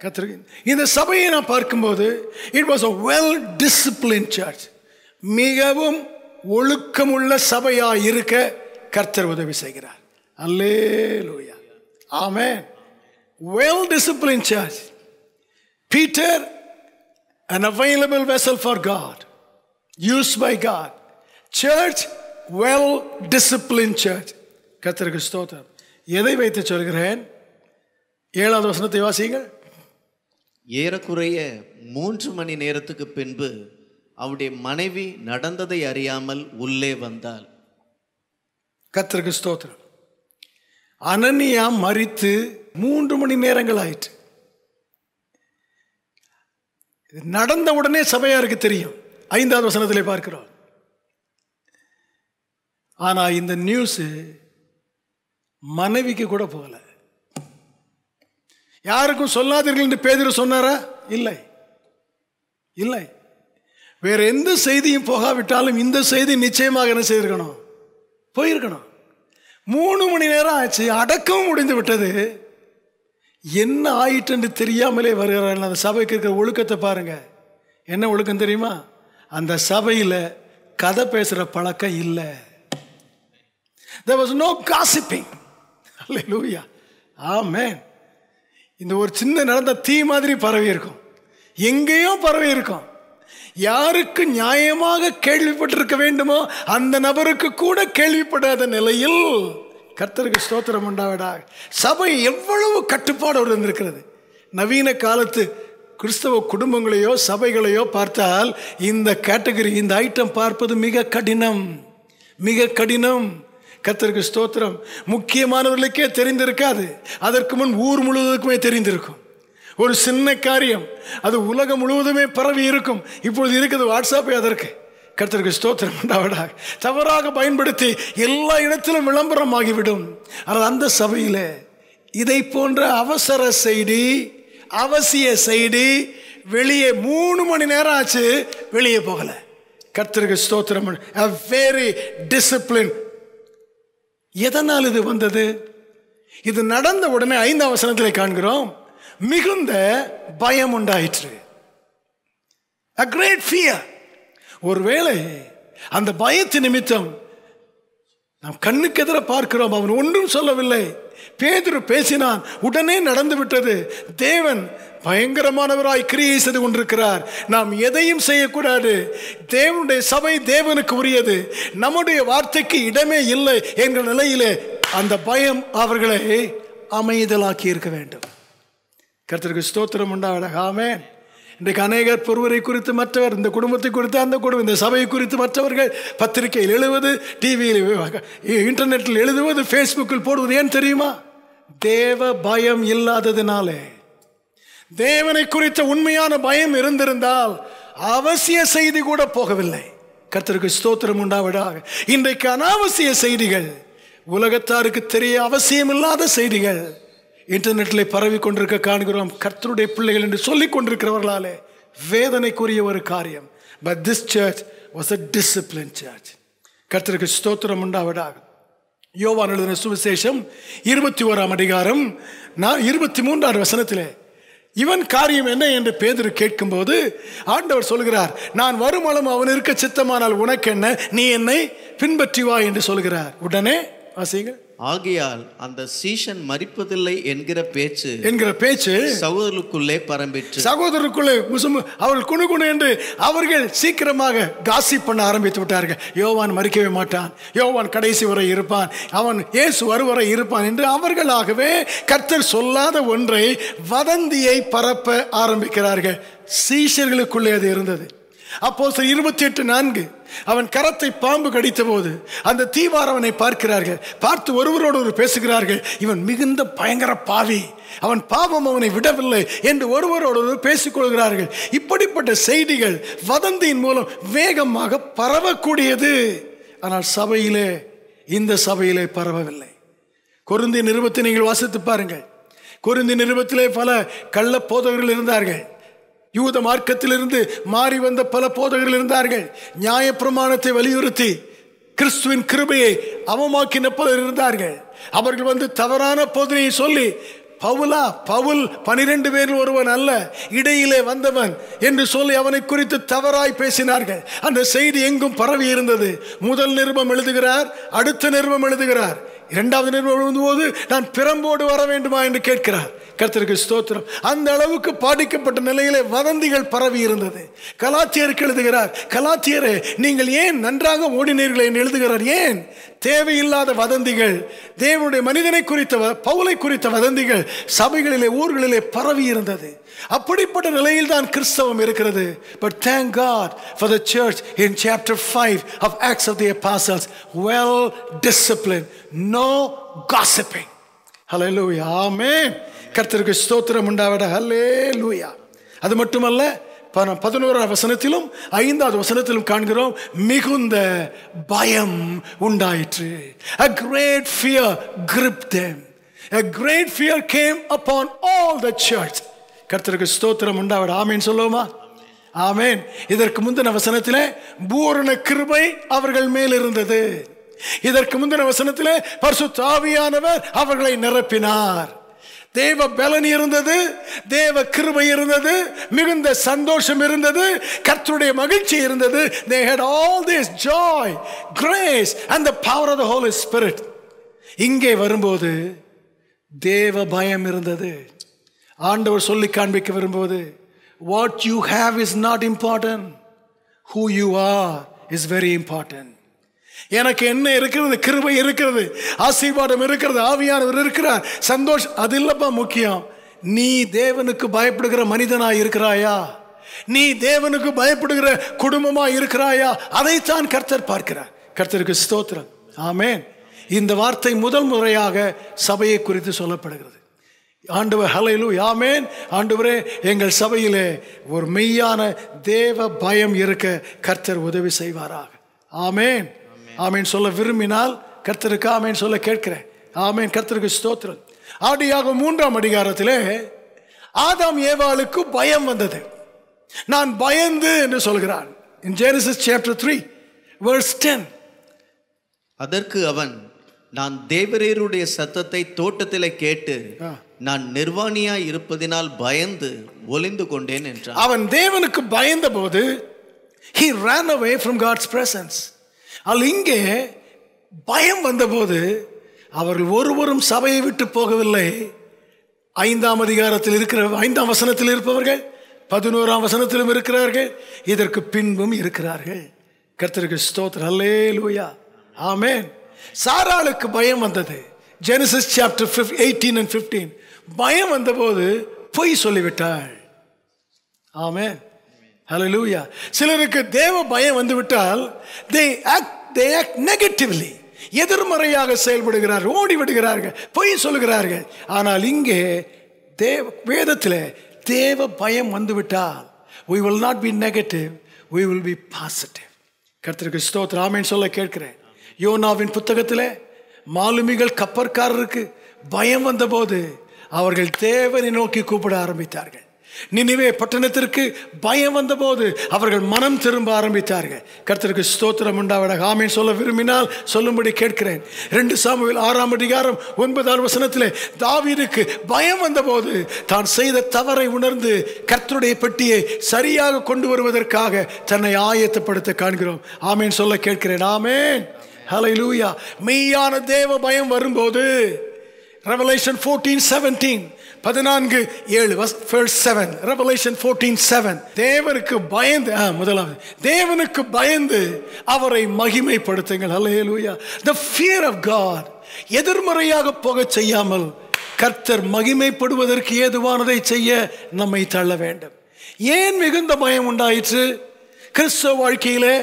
கர்த்தருக்கு இந்த சபையை நான் பார்க்கும்போது it was a well disciplined church. மிகவும் ஒழுக்கமுள்ள சபையா இருக்க கர்த்தர் உதவி செய்கிறார். ஹல்லேலூயா, ஆமென். Well disciplined church. Peter, an available vessel for God, used by God. Church, well disciplined church. கர்த்தருக்கு ஸ்தோத்திரம். எதை வைத்து சொல்கிறேன்? 7வது வசனத்தை வாசியுங்கள். ஏறக்குறைய 3 மணி நேரத்துக்கு பின்பு அவருடைய மனைவி நடந்ததை அறியாமல் உள்ளே வந்தாள். கர்த்தருக்கு ஸ்தோத்திரம். அனனியா மரித்து 3 மணி நேரங்கள் ஆயிற்று. நடந்த உடனே சபையாருக்கு தெரியும். 5வது வசனத்திலே பார்க்கிறோம். ஆனா இந்த நியூஸ் மனைவிக்கு கூட போகல. யாருக்கும் சொல்லாதீர்கள் என்று பேதுரு சொன்னாரா? இல்லை. வேற எந்த செய்தியும் போகாவிட்டாலும் இந்த செய்தி நிச்சயமாக என்ன செய்திருக்கணும்? போயிருக்கணும். 3 மணி நேரம் ஆச்சு, அடக்கமும் முடிந்து விட்டது. என்ன ஆயிட்டு என்று தெரியாமலே வருகிறார்கள். அந்த சபைக்கு இருக்கிற ஒழுக்கத்தை பாருங்க. என்ன ஒழுக்கம் தெரியுமா? அந்த சபையில் கதை பேசுகிற பழக்கம் இல்லை. There was no gossiping. Hallelujah. Amen. இந்த ஒரு சின்ன நடந்த தீ மாதிரி பரவி இருக்கும், எங்கேயோ பரவி இருக்கும். யாருக்கு நியாயமாக கேள்விப்பட்டிருக்க வேண்டுமோ அந்த நபருக்கு கூட கேள்விப்படாத நிலையில் கர்த்தருக்கு ஸ்தோத்திரம் உண்டாவதாக சபை எவ்வளவு கட்டுப்பாடோடு இருந்திருக்கிறது. நவீன காலத்து கிறிஸ்தவ குடும்பங்களையோ சபைகளையோ பார்த்தால் இந்த கேட்டகரி, இந்த ஐட்டம் பார்ப்பது மிக கடினம். கர்த்தருக்கு ஸ்தோத்திரம். முக்கியமானவர்களுக்கே தெரிந்திருக்காது, அதற்கு முன் ஊர் முழுவதுக்குமே தெரிந்திருக்கும். ஒரு சின்ன காரியம் அது உலகம் முழுவதுமே பரவி இருக்கும். இப்பொழுது இருக்குது வாட்ஸ்அப்பே அதற்கு. கர்த்தருக்கு ஸ்தோத்திரம் உண்டாவதாக. தவறாக பயன்படுத்தி எல்லா இடத்திலும் விளம்பரமாகிவிடும். ஆனால் அந்த சபையில் இதை போன்ற அவசர செய்தி, அவசிய செய்தி வெளியே 3 மணி நேரம் ஆச்சு, வெளியே போகல. கர்த்தருக்கு ஸ்தோத்திரம். a very disciplined. எதனால் இது வந்தது? இது நடந்த உடனே 5வது வசனத்திலே காண்கிறோம், மிகுந்த பயம் உண்டாயிற்று. a great fear. ஒருவேளை அந்த பயத்து நிமித்தம் நாம் கண்ணுக்கு எதிர பார்க்கிறோம், அவன் ஒன்றும் சொல்லவில்லை, பேதுரு பேசினான், உடனே நடந்து விட்டது. தேவன் பயங்கரமானவராய் கிரியை செய்து கொண்டிருக்கிறார். நாம் எதையும் செய்யக்கூடாது. தேவனுடைய சபை தேவனுக்கு உரியது, நம்முடைய வார்த்தைக்கு இடமே இல்லை என்கிற நிலையிலே அந்த பயம் அவர்களை அமைதலாக்கி இருக்க வேண்டும். கர்த்தருக்கு ஸ்தோத்திரம் உண்டாவதாக. ஆமென். இன்றைக்கு அநேகர் ஒருவரை குறித்து மற்றவர், இந்த குடும்பத்தை குறித்து அந்த குடும்பம், இந்த சபையை குறித்து மற்றவர்கள் பத்திரிகையில் எழுதுவது, டிவியில், இன்டர்நெட்டில் எழுதுவது, ஃபேஸ்புக்கில் போடுவது. ஏன் தெரியுமா? தேவ பயம் இல்லாததினாலே. தேவனை குறித்த உண்மையான பயம் இருந்திருந்தால் அவசிய செய்தி கூட போகவில்லை. கர்த்தருக்கு ஸ்தோத்திரம் உண்டாவதாக. இன்றைக்கு அனாவசிய செய்திகள், உலகத்தாருக்கு தெரிய அவசியமில்லாத செய்திகள் இன்டர்நெட்டில் பரவி கொண்டிருக்க காண்கிறோம். கர்த்தருடைய பிள்ளைகள் என்று சொல்லிக் கொண்டிருக்கிறவர்களாலே வேதனைக்குரிய ஒரு காரியம். But this church was a disciplined church. கர்த்தருக்கு ஸ்தோத்திரம் உண்டாவதாக. யோவான் எழுதின சுவிசேஷம் 21ஆம் அதிகாரம் 23ஆம் வசனத்திலே இவன் காரியம் என்ன என்று பேதுரு கேட்கும்போது ஆண்டவர் சொல்கிறார், நான் வருமளவும் அவன் இருக்க சித்தமானால் உனக்கு என்ன, நீ என்னை பின்பற்றி வா என்று சொல்கிறார். உடனே வாசிங்க. ஆகையால் அந்த சீஷன் மரிப்பதில்லை என்கிற பேச்சு சகோதரருக்குள்ளே பரம்பிற்று. சகோதரருக்குள்ளே அவர்கள் குணு என்று அவர்கள் சீக்கிரமாக காசிப் பண்ண ஆரம்பித்து விட்டார்கள். யோவான் மரிக்கவே மாட்டான், யோவான் கடைசி வரை இருப்பான், அவன் இயேசு வருவரை இருப்பான் என்று அவர்களாகவே கர்த்தர் சொல்லாத ஒன்றை வதந்தியை பரப்ப ஆரம்பிக்கிறார்கள். சீஷர்களுக்குள்ளே அது இருந்தது. அப்போஸ்தலர் 28:4 அவன் கரத்தை பாம்பு கடித்த போது அந்த தீவாரவனை பார்க்கிறார்கள். பார்த்து ஒருவரோடு ஒரு பேசுகிறார்கள், இவன் மிகுந்த பயங்கர பாவி, அவன் பாவம் அவனை விடவில்லை என்று ஒருவரோடு பேசிக்கொள்கிறார்கள். இப்படிப்பட்ட செய்திகள் வதந்தியின் மூலம் வேகமாக பரவக்கூடியது. ஆனால் சபையிலே, இந்த சபையிலே பரவவில்லை. கொரிந்தியர் நிருபத்தை நீங்கள் வாசித்து பாருங்கள். கொரிந்தியர் நிருபத்திலே பல கள்ள போதகர்கள் இருந்தார்கள். யூத மார்க்கத்திலிருந்து மாறி வந்த பல போதகர்கள் இருந்தார்கள். நியாயப்பிரமாணத்தை வலியுறுத்தி கிறிஸ்துவின் கிருபையை அவமாக்கின பலர் இருந்தார்கள். அவர்கள் வந்து தவறான போதனையை சொல்லி, பவுல் 12 பேரில் ஒருவன் அல்ல, இடையிலே வந்தவன் என்று சொல்லி அவனை குறித்து தவறாய் பேசினார்கள். அந்த செய்தி எங்கும் பரவி இருந்தது. முதல் நிருபம் எழுதுகிறார், அடுத்த நிருபம் எழுதுகிறார். இரண்டாவது நிருபம் எழுதும்போது நான் பிரம்போடு வர வேண்டுமா என்று கேட்கிறார். கர்த்தருக்கு ஸ்தோத்திரம். அந்த அளவுக்கு பாதிக்கப்பட்ட நிலையிலே வதந்திகள் பரவி இருந்தது. கலாத்தியருக்கு எழுதுகிறார், கலாத்தியரே நீங்கள் ஏன் நன்றாக ஓடினீர்கள் என்று எழுதுகிறார். ஏன் தேவையில்லாத வதந்திகள், தேவனுடைய மனிதனை குறித்த, பவுலை குறித்த வதந்திகள் சபைகளிலே, ஊர்களிலே பரவி இருந்தது. அப்படிப்பட்ட நிலையில் தான் கிறிஸ்தவம் இருக்கிறது. But thank God for the church in chapter 5 of Acts of the Apostles, well disciplined, no gossiping. Hallelujah, amen. கர்த்தருக்கு ஸ்தோத்திரம் உண்டாவதாக. ஹல்லேலூயா. அது மட்டுமல்ல, 11வது வசனத்திலும் 5வது வசனத்திலும் காண்கிறோம், மிகுந்த பயம் உண்டாயிற்று. A great fear gripped them. A great fear came upon all the church. கர்த்தருக்கு ஸ்தோத்திரம் உண்டாவதாக. ஆமென் சொல்லுவோமா? ஆமென். இதற்கு முந்தின வசனத்திலே பூரண கிருபை அவர்கள் மேல் இருந்தது. இதற்கு முந்தின வசனத்திலே பரிசுத்த ஆவியானவர் அவர்களை நிரப்பினார். தேவ பலன் இருந்தது, தேவ கிருபை இருந்தது, மிகுந்த சந்தோஷம் இருந்தது, கர்த்தருடைய மகிழ்ச்சி இருந்தது. They had all this joy, grace and the power of the Holy Spirit. இங்கே வரும்போது தேவ பயம் இருந்தது. ஆண்டவர் சொல்லி காண்பிக்க வரும்போது, what you have is not important, who you are is very important. எனக்கு என்ன இருக்கிறது? கிருபை இருக்கிறது, ஆசீர்வாதம் இருக்கிறது, ஆவியானவர் இருக்கிறார், சந்தோஷம், அது இல்லப்பா முக்கியம். நீ தேவனுக்கு பயப்படுகிற மனிதனாய் இருக்கிறாயா? நீ தேவனுக்கு பயப்படுகிற குடும்பமாய் இருக்கிறாயா? அதைத்தான் கர்த்தர் பார்க்கிறார். கர்த்தருக்கு ஸ்தோத்திரம். ஆமென். இந்த வார்த்தை முதல் முறையாக சபையை குறித்து சொல்லப்படுகிறது. ஆண்டவர் ஹல்லேலூயா, ஆமென். ஆண்டவரே, எங்கள் சபையிலே ஒரு மெய்யான தேவ பயம் இருக்க கர்த்தர் உதவி செய்வாராக. ஆமென். ஆமென் சொல்ல விரும்பினால் கர்த்தருக்கு ஆமென் சொல்ல கேட்கிறேன். ஆமென். கர்த்தருக்கு ஸ்தோத்திரம். ஆதியாகமம் 3ஆம் அதிகாரத்திலே ஆதாம் ஏவாளுக்கு பயம் வந்தது. நான் பயந்து என்று சொல்கிறான். In Genesis chapter 3 verse 10. அதற்கு அவன், நான் தேவரீருடைய சத்தத்தை தோட்டத்திலே கேட்டு நான் நிர்வாணியாய் இருப்பதினால் பயந்து ஒளிந்து கொண்டேன் என்றான். அவன் தேவனுக்கு பயந்த போது he ran away from God's presence. இங்கே பயம் வந்தபோது அவர்கள் ஒருவரும் சபையை விட்டு போகவில்லை. 5ஆம் அதிகாரத்தில் இருக்கிற 5ஆம் வசனத்தில் இருப்பவர்கள் 11ஆம் வசனத்திலும் இருக்கிறார்கள், இதற்கு பின்பும் இருக்கிறார்கள். கர்த்தருக்கு ஸ்தோத்திரம். ஹல்லேலூயா, ஆமென். சாராளுக்கு பயம் வந்தது. Genesis chapter 18 and 15. பயம் வந்தபோது பொய் சொல்லிவிட்டாள். ஆமென். ஹல்லேலூயா. சிலருக்கு தேவ பயம் வந்துவிட்டால் they act negatively, எதிர்மறையாக செயல்படுகிறார், ஓடி விடுகிறார்கள், பொய் சொல்லுகிறார்கள். ஆனால் இங்கே வேதத்திலே தேவ பயம் வந்துவிட்டால் we will not be negative, we will be positive. கர்த்தருக்கு ஸ்தோத்திரம். ஆமென் சொல்ல கேட்கிறேன். யோனாவின் புத்தகத்திலே மாலுமிகள் கப்பற்காரருக்கு பயம் வந்தபோது அவர்கள் தேவனை நோக்கி கூப்பிட ஆரம்பித்தார்கள். நினிவே பட்டணத்திற்கு பயம் வந்தபோது அவர்கள் மனம் திரும்ப ஆரம்பித்தார்கள். கர்த்தருக்கு ஸ்தோத்திரம் உண்டாவதாக. ஆமென் சொல்ல விரும்பினால் சொல்லும்படி கேட்கிறேன். 2 சாமுவேல் 6ஆம் அதிகாரம் 9ஆம் வசனத்திலே தாவீதுக்கு பயம் வந்தபோது தான் செய்த தவறை உணர்ந்து கர்த்தருடைய பெட்டியை சரியாக கொண்டு வருவதற்காக தன்னை ஆயத்தப்படுத்த காண்கிறோம். ஆமென் சொல்ல கேட்கிறேன். ஆமென். ஹல்லேலூயா. மெய்யான தேவ பயம் வரும்போது Revelation 14:17 14:7 verse 7. Revelation 14:7. தேவனுக்கு பயந்து, முதலாவது தேவனுக்கு பயந்து அவரை மகிமைப்படுத்துங்கள். ஹல்லேலூயா. The fear of God எதிர்மறையாக போக செய்யாமல் கர்த்தர் மகிமைப்படுவதற்கு ஏதுவானதை செய்ய நம்மை தள்ள வேண்டும். ஏன் மிகுந்த பயம் உண்டாயிற்று? கிறிஸ்தவ வாழ்க்கையிலே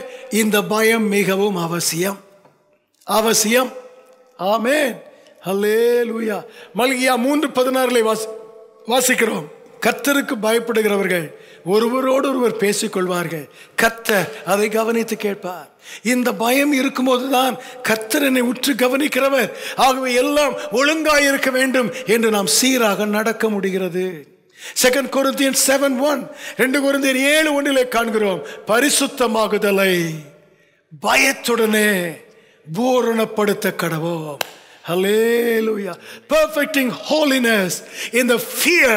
இந்த பயம் மிகவும் அவசியம். அவசியம். ஆமென். ஹல்லேலூயா. மல்கியா 3:16 வாசிக்கிறோம். கர்த்தருக்கு பயப்படுகிறவர்கள் ஒருவரோடு ஒருவர் பேசிக்கொள்வார்கள், கர்த்தர் அதை கவனித்து கேட்பார். இந்த பயம் இருக்கும்போதுதான் கர்த்தர் என்னை உற்று கவனிக்கிறவர், ஆகவே எல்லாம் ஒழுங்காய் இருக்க வேண்டும் என்று நாம் சீராக நடக்க முடிகிறது. 2 Corinthians 7:1, 2 Corinthians 7:1 காண்கிறோம், பரிசுத்தமாகுதலை பயத்துடனே பூரணப்படுத்த கடவோம். Hallelujah. Perfecting holiness in the fear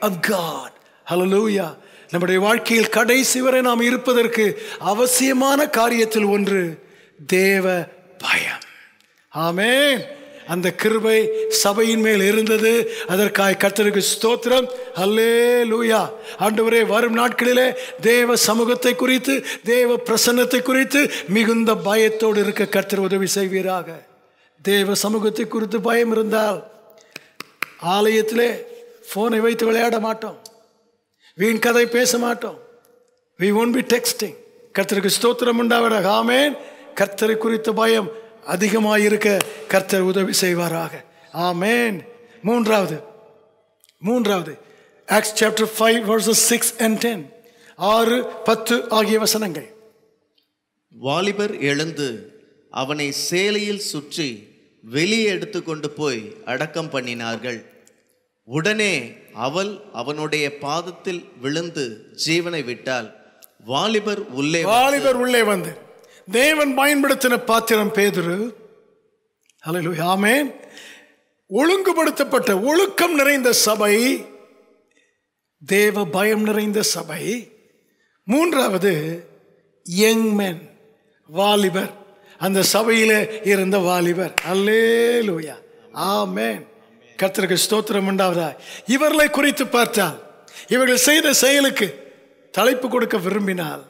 of God. Hallelujah. நம்முடைய வாழ்க்கையில் கடைசி வரை நாம் இருப்பதற்கு அவசியமான காரியத்தில் ஒன்று தேவ பயம். ஆமென். அந்த கிருபை சபையின் மேல் இருந்தது. அதற்காக கர்த்தருக்கு ஸ்தோத்திரம். ஹல்லேலூயா. ஆண்டவரே, வரும் நாட்களிலே தேவ சமூகத்தை குறித்து, தேவ பிரசன்னத்தை குறித்து மிகுந்த பயத்தோடு இருக்க கர்த்தர் உதவி செய்வீராக. தேவ சமூகத்தை குறித்து பயம் இருந்தால் ஆலயத்திலே போனை வைத்து விளையாட மாட்டோம், வீண் கதை பேச மாட்டோம். we won't be texting. கர்த்தருக்கு ஸ்தோத்திரம் உண்டாவதாக. ஆமென். கர்த்தரை குறித்த பயம் அதிகமாயிருக்க கர்த்தர் உதவி செய்வாராக. ஆமென். மூன்றாவது Acts chapter 5 verses 6 and 10, 6-10 ஆகிய வசனங்கள். வாலிபர் எழுந்து அவனை சேலையில் சுற்றி வெளியே எடுத்து கொண்டு போய் அடக்கம் பண்ணினார்கள். உடனே அவள் அவனுடைய பாதத்தில் விழுந்து ஜீவனை விட்டாள். வாலிபர் உள்ளே வந்து தேவன் பயன்படுத்தின பாத்திரம் பேதுரு. ஹல்லேலூயா. ஆமென். ஒழுங்குபடுத்தப்பட்ட ஒழுக்கம் நிறைந்த சபை, தேவ பயம் நிறைந்த சபை. மூன்றாவது யங் men, வாலிபர். அந்த சபையிலே இருந்த வாலிபர். அல்லேலூயா. ஆமென். கர்த்தருக்கு ஸ்தோத்திரம் உண்டாவதா. இவர்களை குறித்து பார்த்தால், இவர்கள் செய்த செயலுக்கு தலைப்பு கொடுக்க விரும்பினால்,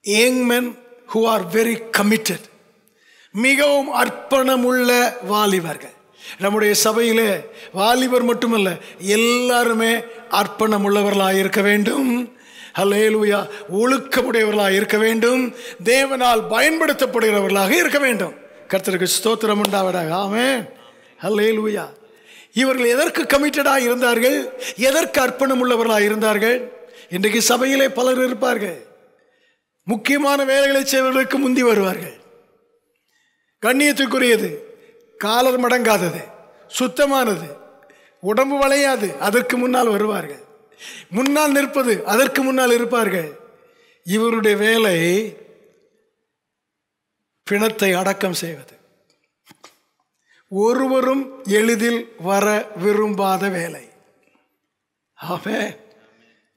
young men who are very committed, மிகவும் அர்ப்பணமுள்ள வாலிபர்கள். நம்முடைய சபையிலே வாலிபர் மட்டுமல்ல, எல்லாருமே அர்ப்பணம் உள்ளவர்களாக இருக்க வேண்டும். ஹல்லேலூயா. ஒழுக்கமுடையவர்களாக இருக்க வேண்டும். தேவனால் பயன்படுத்தப்படுகிறவர்களாக இருக்க வேண்டும். கர்த்தருக்கு ஸ்தோத்திரம் உண்டாவதாக. ஆமென். ஹல்லேலூயா. இவர்கள் எதற்கு கமிட்டடாக இருந்தார்கள், எதற்கு அர்ப்பணம் உள்ளவர்களாக இருந்தார்கள்? இன்றைக்கு சபையிலே பலர் இருப்பார்கள், முக்கியமான வேலைகளை செய்வதற்கு முந்தி வருவார்கள். கண்ணியத்துக்குரியது, காலர் மடங்காதது, சுத்தமானது, உடம்பு வளையாது, அதற்கு முன்னால் வருவார்கள். முன்னால் நிற்பது, அதற்கு முன்னால் இருப்பார்கள். இவருடைய வேலை பிணத்தை அடக்கம் செய்வது. ஒருவரும் எளிதில் வர விரும்பாத வேலை. ஆமென்.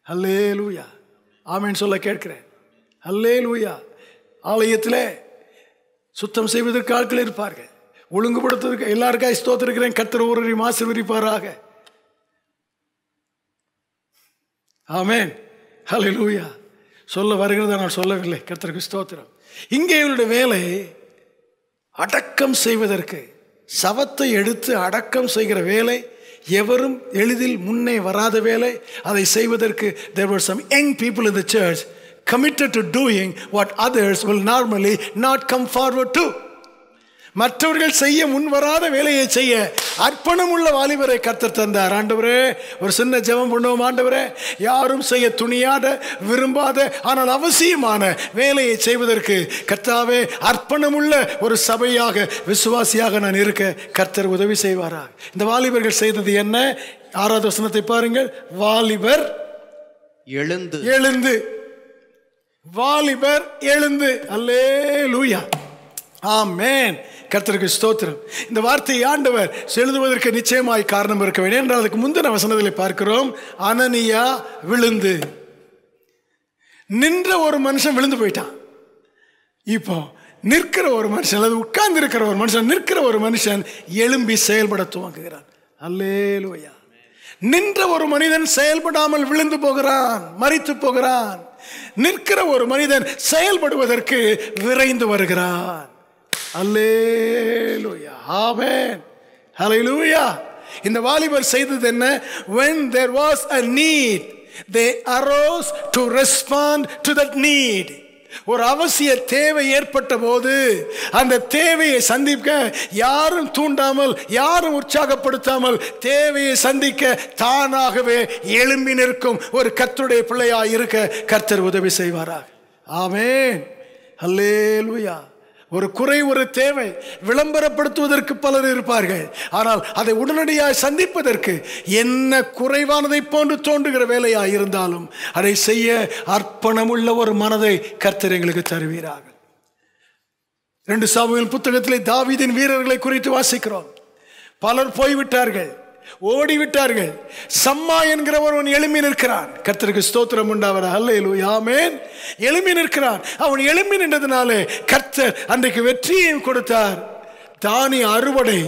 அல்லேலூயா. ஆமென் சொல்ல கேட்கிறேன். அல்லேலூயா. ஆலயத்திலே சுத்தம் செய்வதற்கு ஆட்கள் இருப்பார்கள், ஒழுங்குபடுத்துவதற்கு. எல்லாருக்காக ஸ்தோத்திரிக்கிறேன். கர்த்தர் ஒருவரையும் ஆசீர்வதிப்பாராக. ஆமென். ஹல்லேலூயா. சொல்ல வருகிறத நான் சொல்லவில்லை. கர்த்தருக்கு ஸ்தோத்திரம். இங்கே இவருடைய வேலை அடக்கம் செய்வதற்கு, சவத்தை எடுத்து அடக்கம் செய்கிற வேலை. எவரும் எளிதில் முன்னே வராத வேலை. அதை செய்வதற்கு there were some young people in the church committed to doing what others will normally not come forward to. மற்றவர்கள் செய்ய முன்வராத வேலையை செய்ய அர்ப்பணம் உள்ள வாலிபரை கர்த்தர் தந்தார். ஆண்டவரே, ஒரு சின்ன ஜெபம் பண்ணுவோம். ஆண்டவரே, யாரும் செய்ய துணியாத, விரும்பாத, ஆனால் அவசியமான வேலையை செய்வதற்கு கர்த்தாவே அர்ப்பணமுள்ள ஒரு சபையாக, விசுவாசியாக நான் இருக்க கர்த்தர் உதவி செய்வாராக. இந்த வாலிபர்கள் செய்தது என்ன? 6வது வசனத்தை பாருங்கள். வாலிபர் எழுந்து. வாலிபர் எழுந்து. அல்லேலூயா. ஆமென். கர்த்தருக்கு ஸ்தோத்திரம். இந்த வார்த்தையை ஆண்டவர் எழுதுவதற்கு நிச்சயமாய் காரணம் இருக்க வேண்டும். என்றால் அதுக்கு முந்தின வசனத்தில் பார்க்கிறோம், அனனியா விழுந்து. நின்ற ஒரு மனுஷன் விழுந்து போயிட்டான். இப்போ நிற்கிற ஒரு மனுஷன், அல்லது உட்கார்ந்து இருக்கிற ஒரு மனுஷன், நிற்கிற ஒரு மனுஷன் எழும்பி செயல்பட துவங்குகிறான். அல்லேலூயா. நின்ற ஒரு மனிதன் செயல்படாமல் விழுந்து போகிறான், மரித்து போகிறான். நிற்கிற ஒரு மனிதன் செயல்படுவதற்கு விரைந்து வருகிறான். அல்லேலூயா. ஆமென். ஹல்லேலூயா. இந்த வாலிபர் செய்தது என்ன? when there was a need, they arose to respond to that need. ஒரு அவசிய தேவை ஏற்பட்ட போது அந்த தேவையை சந்திக்க யாரும் தூண்டாமல், யாரும் உற்சாகப்படுத்தாமல், தேவையை சந்திக்க தானாகவே எழும்பி நிற்கும் ஒரு கர்த்தருடைய பிள்ளையாய் இருக்க கர்த்தர் உதவி செய்வாராக. ஆமென், அல்லேலூயா. ஒரு குறை, ஒரு தேவை விளம்பரப்படுத்துவதற்கு பலர் இருப்பார்கள். ஆனால் அதை உடனடியாக சந்திப்பதற்கு என்ன குறைவானதை போன்று தோன்றுகிற வேலையாக இருந்தாலும் அதை செய்ய அர்ப்பணமுள்ள ஒரு மனதை கர்த்தர் எங்களுக்கு தருவீராக. 2 சாமுவேல் புத்தகத்திலே தாவீதின் வீரர்களை குறித்து வாசிக்கிறோம். பலர் போய்விட்டார்கள், ஓடிவிட்டார்கள். சம்மா என்கிறவன் எழும்பி நிற்கிறான். கர்த்தருக்கு ஸ்தோத்திரம் உண்டாவதாக. அல்லேலூயா, ஆமென். எழும்பி நிற்கிறான். அவன் எழும்பி நின்றதுனாலே கர்த்தர் அன்றைக்கு வெற்றியையும் கொடுத்தார். தானிய அறுவடை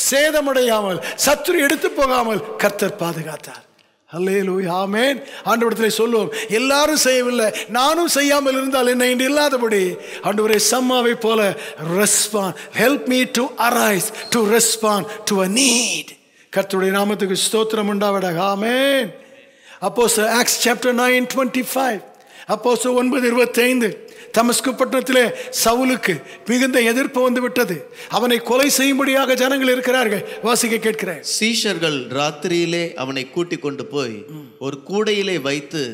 சேதமடையாமல், சத்துரு எடுத்து போகாமல் கர்த்தர் பாதுகாத்தார். அல்லேலூயா, ஆமென். ஆண்டவரிடத்திலே சொல்லுவோம், எல்லாரும் செய்யவில்லை, நானும் செய்யாமல் இருந்தால் என்ன என்று இல்லாதபடி ஆண்டவரே சம்மாவை போல respond, help me to arise to respond to a need. கர்த்தருடைய நாமத்துக்கு ஸ்தோத்திரம் உண்டாவதாக. ஆமென். அப்போஸ்தலர் ஆக்ட்ஸ் சாப்டர் 9:25, அப்போஸ்தலர் 9:25, தமஸ்கு பட்டணத்திலே சவுலுக்கு மிகுந்த எதிர்ப்பு வந்து விட்டது. அவனை கொலை செய்யும்படியாக ஜனங்கள் இருக்கிறார்கள். வாசிக்க கேட்கிறேன். சீஷர்கள் ராத்திரியிலே அவனை கூட்டிக் கொண்டு போய் ஒரு கூடையிலே வைத்து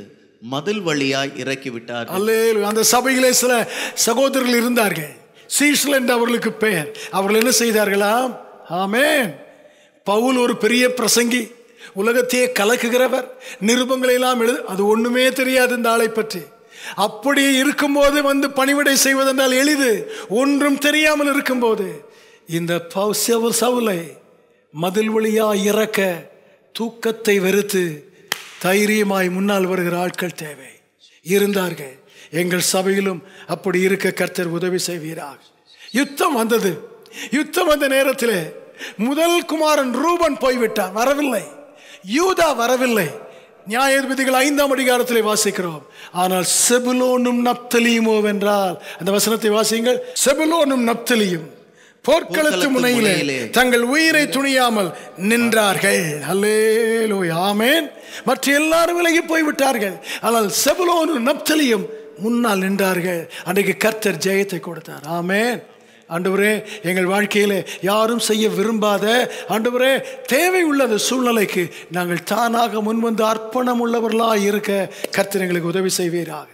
மதில் வழியாய் இறக்கி விட்டார். அல்லேலூயா. அந்த சபையிலே சில சகோதரர்கள் இருந்தார்கள், சீஷர்கள் என்று அவர்களுக்கு பெயர். அவர்கள் என்ன செய்தார்களாம்? ஆமென். பவுல் ஒரு பெரிய பிரசங்கி, உலகத்தையே கலக்குகிறவர், நிருபங்களை எல்லாம் அது ஒண்ணுமே தெரியாது இந்த ஆளை பற்றி. அப்படி இருக்கும்போது வந்து பணிவிடை செய்வதென்றால் எளிது. ஒன்றும் தெரியாமல் இருக்கும்போது இந்த சவுலை மதில் வழியா இறக்க தூக்கத்தை வெறுத்து தைரியமாய் முன்னால் வருகிற ஆட்கள் தேவை இருந்தார்கள். எங்கள் சபையிலும் அப்படி இருக்க கர்த்தர் உதவி செய்வீராக. யுத்தம் வந்தது. யுத்தம் வந்த நேரத்தில் முதல் குமாரன் ரூபன் போய்விட்டான், வரவில்லை. யூதா வரவில்லை. நியாயாதிபதிகள் 5ஆம் அதிகாரத்தில் வாசிக்கிறோம். ஆனால் செபுலோனும் நப்தலியுமோ வென்றால், அந்த வசனத்தை வாசியுங்கள். செபுலோனும் நப்தலியும் போர்க்களத்து முனையிலே தங்கள் உயிரை துணியாமல் நின்றார்கள். அல்லேலூயா, ஆமென். மற்ற எல்லாரும் விலகி போய்விட்டார்கள். ஆனால் செபுலோனும் நப்தலியும் முன்னால் நின்றார்கள். அன்றைக்கு கர்த்தர் ஜெயத்தை கொடுத்தார். ஆமென். ஆண்டவரே, எங்கள் வாழ்க்கையிலே யாரும் செய்ய விரும்பாத, ஆண்டவரே தேவை உள்ள அந்த சூழ்நிலைக்கு நாங்கள் தானாக முன்வந்து அர்ப்பணம் உள்ளவர்களாக இருக்க கர்த்தர் எங்களுக்கு உதவி செய்வீராக.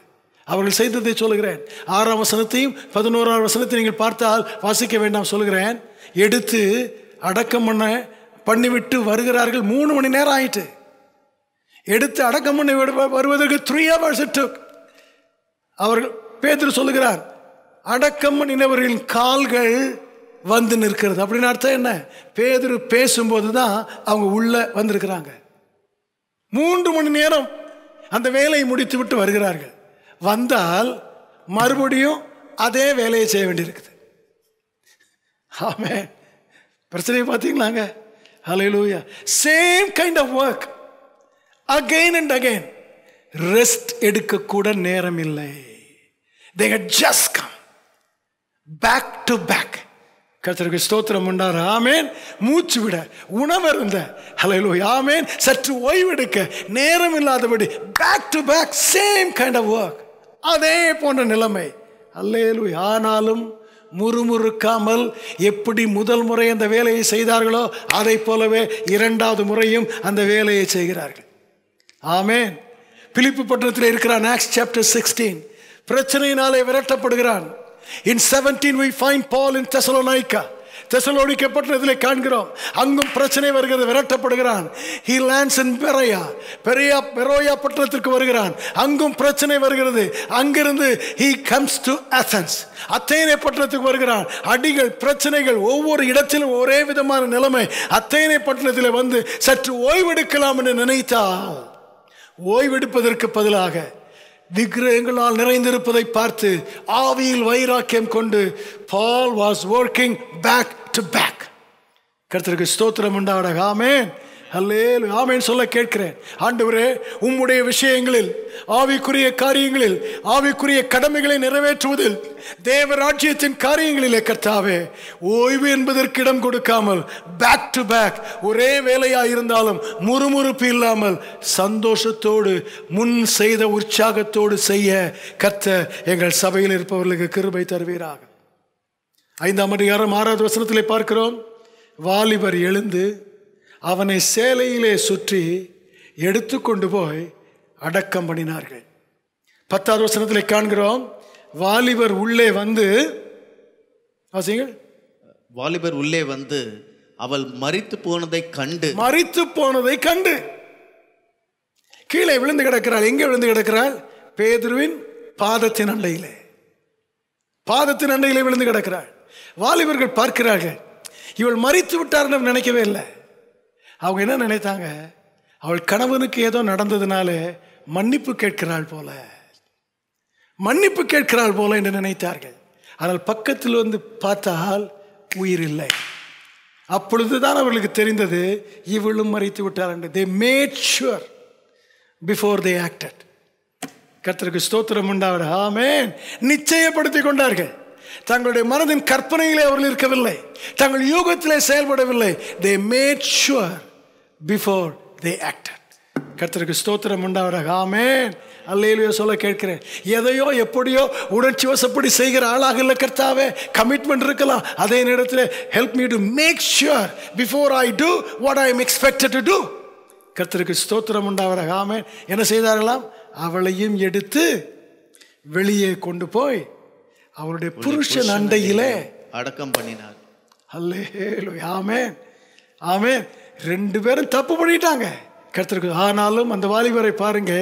அவர்கள் செய்ததை சொல்லுகிறேன். 6ஆம் வசனத்தையும் 11ஆம் வசனத்தையும் நீங்கள் பார்த்தால் வாசிக்க வேண்டாம் சொல்லுகிறேன். எடுத்து அடக்கம் பண்ணிவிட்டு வருகிறார்கள். 3 மணி நேரம் ஆயிட்டு. எடுத்து அடக்கம் பண்ணி வருவதற்கு 3 hours it took. அவர்கள் பேதுரு சொல்லுகிறார், அடக்கம் பண்ணினவர்களின் கால்கள் வந்து நிற்கிறது. அப்படின்னு அர்த்தம் என்ன? பேதுரு பேசும்போது தான் அவங்க உள்ள வந்திருக்கிறாங்க. 3 மணி நேரம் அந்த வேலையை முடித்து விட்டு வருகிறார்கள். வந்தால் மறுபடியும் அதே வேலையை செய்ய வேண்டியிருக்குது. ஆமென். பிரச்சனையை பார்த்தீங்களாங்க? Hallelujah. Same kind of work again and again. Rest எடுக்க கூட நேரம் இல்லை. They had just come back to back. கர்த்தருக்கு ஸ்தோத்திரம் உண்டார. ஆமென். மூச்சு விட உணவு இருந்த, ஹல்லேலூயா, ஆமென், சற்று ஓய்வெடுக்க நேரம் இல்லாதபடி back to back same kind of work. அதே போன்ற நிலைமை. ஹல்லேலூயா. ஆனாலும் முறுமுறுக்காமல் எப்படி முதல் முறை அந்த வேலையை செய்தார்களோ அதை போலவே 2வது முறையும் அந்த வேலையை செய்கிறார்கள். ஆமென். பிலிப்பு பட்டணத்தில் இருக்கிறான். Acts chapter 16. பிரச்சனையினாலே விரட்டப்படுகிறான். In 17 we find Paul in Thessalonica. தெசலோனிக்க பட்டணத்திலே காண்கிறோம். அங்கும் பிரச்சனை வருகிறது, விரட்டப்படுகிறான். He lands in பெரோயா பட்டணத்திற்கு வருகிறான். அங்கும் பிரச்சனை வருகிறது. அங்கிருந்து he comes to Athens. அத்தேனே பட்டணத்துக்கு வருகிறான். அடிகள், பிரச்சனைகள், ஒவ்வொரு இடத்திலும் ஒரே விதமான நிலைமை. அத்தேனே பட்டணத்தில் வந்து சற்று ஓய்வெடுக்கலாம் என்று நினைத்தால், ஓய்வெடுப்பதற்கு பதிலாக விக்கிரகங்களால் நிறைந்திருப்பதை பார்த்து ஆவியில் வைராக்கியம் கொண்டு Paul was working back to back. கர்த்தருக்கு ஸ்தோத்திரம் உண்டாவதாக. ஆமென். அல்லேலூயா, ஆமென் சொல்ல கேட்கிறேன். ஆண்டவரே, உம்முடைய விஷயங்களில், ஆவிக்குரிய காரியங்களில், ஆவிக்குரிய கடமைகளை நிறைவேற்றுவதில், தேவ ராஜ்யத்தின் காரியங்களிலே கர்த்தாவே, ஓய்வு என்பதற்கு இடம் கொடுக்காமல் பேக் டு பேக் ஒரே வேலையாயிருந்தாலும் முறுமுறுப்பு இல்லாமல் சந்தோஷத்தோடு முன் செய்த உற்சாகத்தோடு செய்ய கர்த்தர் எங்கள் சபையில் இருப்பவர்களுக்கு கிருபை தருவீராக. 5ஆம் அதிகாரம் 6வது வசனத்திலே பார்க்கிறோம், வாலிபர் எழுந்து அவனை சேலையிலே சுற்றி எடுத்துக்கொண்டு போய் அடக்கம் பண்ணினார்கள். 10வது வசனத்திலே காண்கிறோம், வாலிபர் உள்ளே வந்து, வாலிபர் உள்ளே வந்து அவள் மரித்து போனதை கண்டு கீழே விழுந்து கிடக்கிறாள். எங்கே விழுந்து கிடக்கிறாள்? பேதுருவின் பாதத்தின் அண்டையிலே விழுந்து கிடக்கிறாள். வாலிபர்கள் பார்க்கிறார்கள், இவள் மரித்து விட்டார்னு நினைக்கவே இல்லை. அவங்க என்ன நினைத்தாங்க, அவள் கணவனுக்கு ஏதோ நடந்ததுனால மன்னிப்பு கேட்கிறாள் போல என்று நினைத்தார்கள். ஆனால் பக்கத்தில் வந்து பார்த்தால் உயிர் இல்லை. அப்பொழுதுதான் அவர்களுக்கு தெரிந்தது இவளும் மரித்து விட்டார் என்று. They made sure before they acted. கர்த்தருக்கு ஸ்தோத்திரம் உண்டாவதாக. ஆமென். நிச்சயப்படுத்திக் கொண்டார்கள். தங்களுடைய மனதின் கற்பனையிலே அவர்கள் இருக்கவில்லை, தங்கள் யூகத்திலே செயல்படவில்லை. They made sure before they acted. கர்த்தருக்கு ஸ்தோத்திரம் உண்டாவதாக. ஆமென். அல்லேலூயா சொல்ல கேட்கிறேன். எதையோ எப்படியோ உணர்ச்சி வசப்படி செய்கிற ஆளாக இல்லை கர்த்தாவே. கமிட்மெண்ட் இருக்கலாம், அதே நேரத்தில் help me to make sure before I do what I am expected to do. கர்த்தருக்கு ஸ்தோத்திரம் உண்டாவதாக. ஆமென். என்ன செய்தார்களாம்? அவளையும் எடுத்து வெளியே கொண்டு போய் அவருடைய புருஷன் அண்டையிலே அடக்கம் பண்ணினார். அல்லேலூயா, ஆமென், ஆமென். 2 பேரும் தப்பு பண்ணிட்டாங்க கர்த்தருக்கு. ஆனாலும் அந்த வாலிபரை பாருங்க,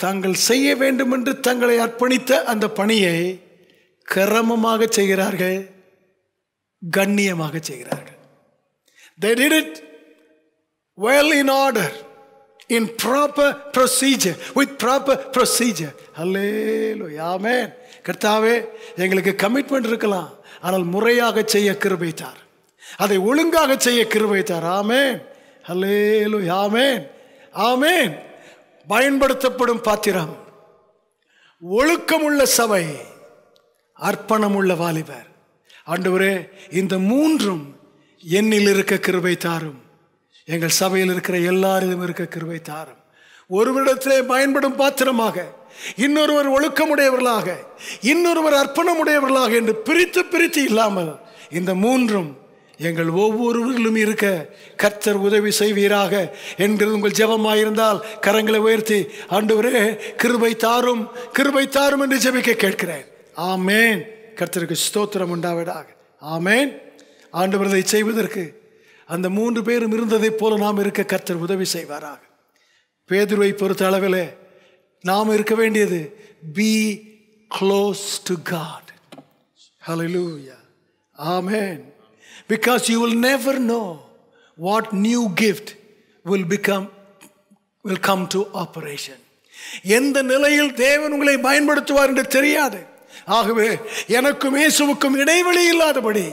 தாங்கள் செய்ய வேண்டும் என்று தங்களை அர்ப்பணித்த அந்த பணியை கிரமமாக செய்கிறார்கள், கண்ணியமாக செய்கிறார்கள். They did it well in order, in proper procedure, with proper procedure. அல்லேலூயா, ஆமென். கர்த்தாவே, எங்களுக்கு கமிட்மெண்ட் இருக்கலாம், ஆனால் முறையாக செய்ய கிருபை தார், அதை ஒழுங்காக செய்ய கிருபை தார். ஆமென், அல்லேலூயா, ஆமென், ஆமென். பயன்படுத்தப்படும் பாத்திரம், ஒழுக்கமுள்ள சபை, அர்ப்பணமுள்ள வாலிபர். ஆண்டவரே, இந்த 3ம் என்னில் இருக்க கிருபை தாரும், எங்கள் சபையில் இருக்கிற எல்லாரிலும் இருக்க கிருபை தாரும். ஒருவரிடத்திலே பயன்படும் பாத்திரமாக, இன்னொருவர் ஒழுக்கமுடையவர்களாக, இன்னொருவர் அர்ப்பணமுடையவர்களாக என்று பிரித்து இல்லாமல் இந்த 3ம் எங்கள் ஒவ்வொருவரிலும் இருக்க கர்த்தர் உதவி செய்வீராக என்கிறது உங்கள் ஜெபமாயிருந்தால் கரங்களை உயர்த்தி, ஆண்டவரே கிருபை தாரும், கிருபை தாரும் என்று ஜெபிக்க கேட்கிறேன். ஆமென். கர்த்தருக்கு ஸ்தோத்திரம் உண்டாவதாக. ஆமென். ஆண்டவர் இதை செய்வதற்கு அந்த 3 பேரும் இருந்ததை போல நாம் இருக்க கர்த்தர் உதவி செய்வாராக. பேதுருவை பொறுத்த அளவில் நாம் இருக்க வேண்டியது be close to God. Hallelujah. Amen. Because you will never know what new gift will come to operation. எந்த நிலையில் தேவன் உங்களை பயன்படுத்துவார் என்று தெரியாது. ஆகவே எனக்கும் இயேசுவுக்கும் இடைவெளி இல்லாதபடி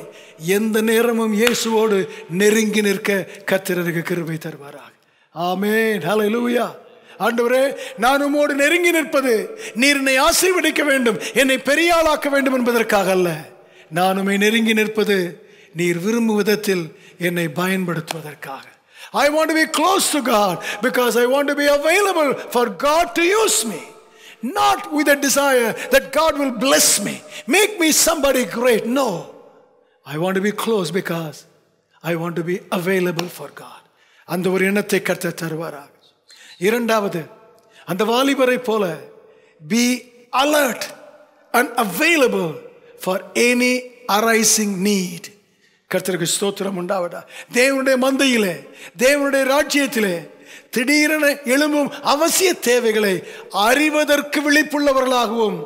எந்த நேரமும் இயேசுவோடு நெருங்கி நிற்க கர்த்தருக்கு கிருபை தருவாராக. ஆமென். ஹல்லேலூயா. ஆண்டவரே, நான் உம்மோடு நெருங்கி நிற்பது நீர் என்னை ஆசீர்வதிக்க வேண்டும், என்னை பெரிய ஆளாக்க வேண்டும் என்பதற்காக அல்ல. நான் உம்மை நெருங்கி நிற்பது நீர் விரும்பும் விதத்தில் என்னை பயன்படுத்துவதற்காக. I want to be close to God because I want to be available for God to use me. Not with a desire that God will bless me, make me somebody great. No. I want to be close because I want to be available for God. அந்த ஒரு எண்ணத்தை கர்த்தர் தருவாராக. 2வது, அந்த வாலிபரை போல be alert and available for any arising need. கர்த்தருக்கு ஸ்தோத்திரம் உண்டாவதா. தேவனுடைய மந்தையிலே, தேவனுடைய ராஜ்யத்திலே திடீரென எழும்பும் அவசிய தேவைகளை அறிவதற்கு விழிப்புள்ளவர்களாகவும்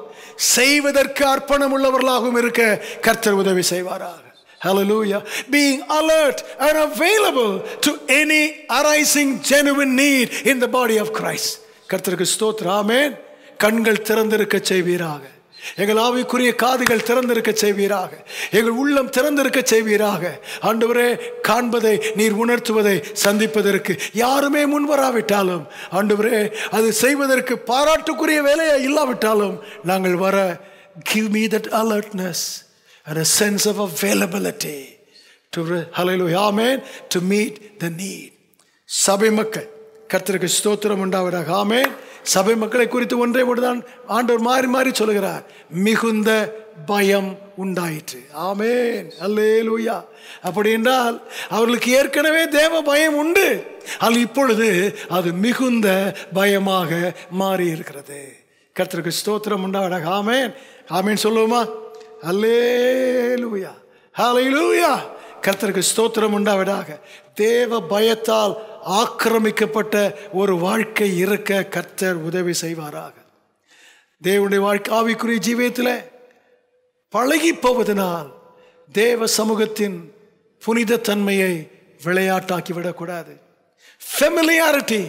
செய்வதற்கு அர்ப்பணம் உள்ளவர்களாகவும் இருக்க கர்த்தர் உதவி செய்வாராக. Hallelujah. Being alert and available to any arising genuine need in the body of Christ. கர்த்தருக்கு ஸ்தோத்திரம். ஆமென். கண்கள் திறந்திருக்க செய்வீராக. எங்கள் ஆவிக்குரிய காதுகள் திறந்திருக்க செய்வீராக. எங்கள் உள்ளம் திறந்திருக்க செய்வீராக. ஆண்டவரே, காண்பதை நீர் உணர்த்துவதை சந்திப்பதற்கு யாருமே முன்வராவிட்டாலும், ஆண்டவரே, அது செய்வதற்கு பாராட்டுக்குரிய வேலையை இல்லாவிட்டாலும் நாங்கள் வர, give me that alertness and a sense of availability to, hallelujah, amen, to meet the need. சபை மக்கள், கர்த்தருக்கு ஸ்தோத்திரம் உண்டாவதாக. ஆமென். சபை மக்களை குறித்து ஒன்றை மட்டும்தான் ஆண்டவர் மாறி மாறி சொல்கிறார், மிகுந்த பயம் உண்டாயிற்று. ஆமென், அல்லேலூயா. அப்படி என்றால் அவர்களுக்கு ஏற்கனவே தேவ பயம் உண்டு, ஆனால் இப்பொழுது அது மிகுந்த பயமாக மாறி இருக்கிறது. கர்த்தருக்கு ஸ்தோத்திரம் உண்டாவதாக. ஆமென், ஆமென் சொல்லுவோமா? அல்லேலூயா, ஹல்லேலூயா. கர்த்தருக்கு ஸ்தோத்திரம் உண்டாவதாக. தேவ பயத்தால் ஆக்கிரமிக்கப்பட்ட ஒரு வாழ்க்கை இருக்க கர்த்தர் உதவி செய்வாராக. தேவனுடைய வாழ்க்கை ஆவிக்குரிய ஜீவியத்தில் பழகி போவதனால் தேவ சமூகத்தின் புனித தன்மையை விளையாட்டாக்கி விடக்கூடாது. Familiarity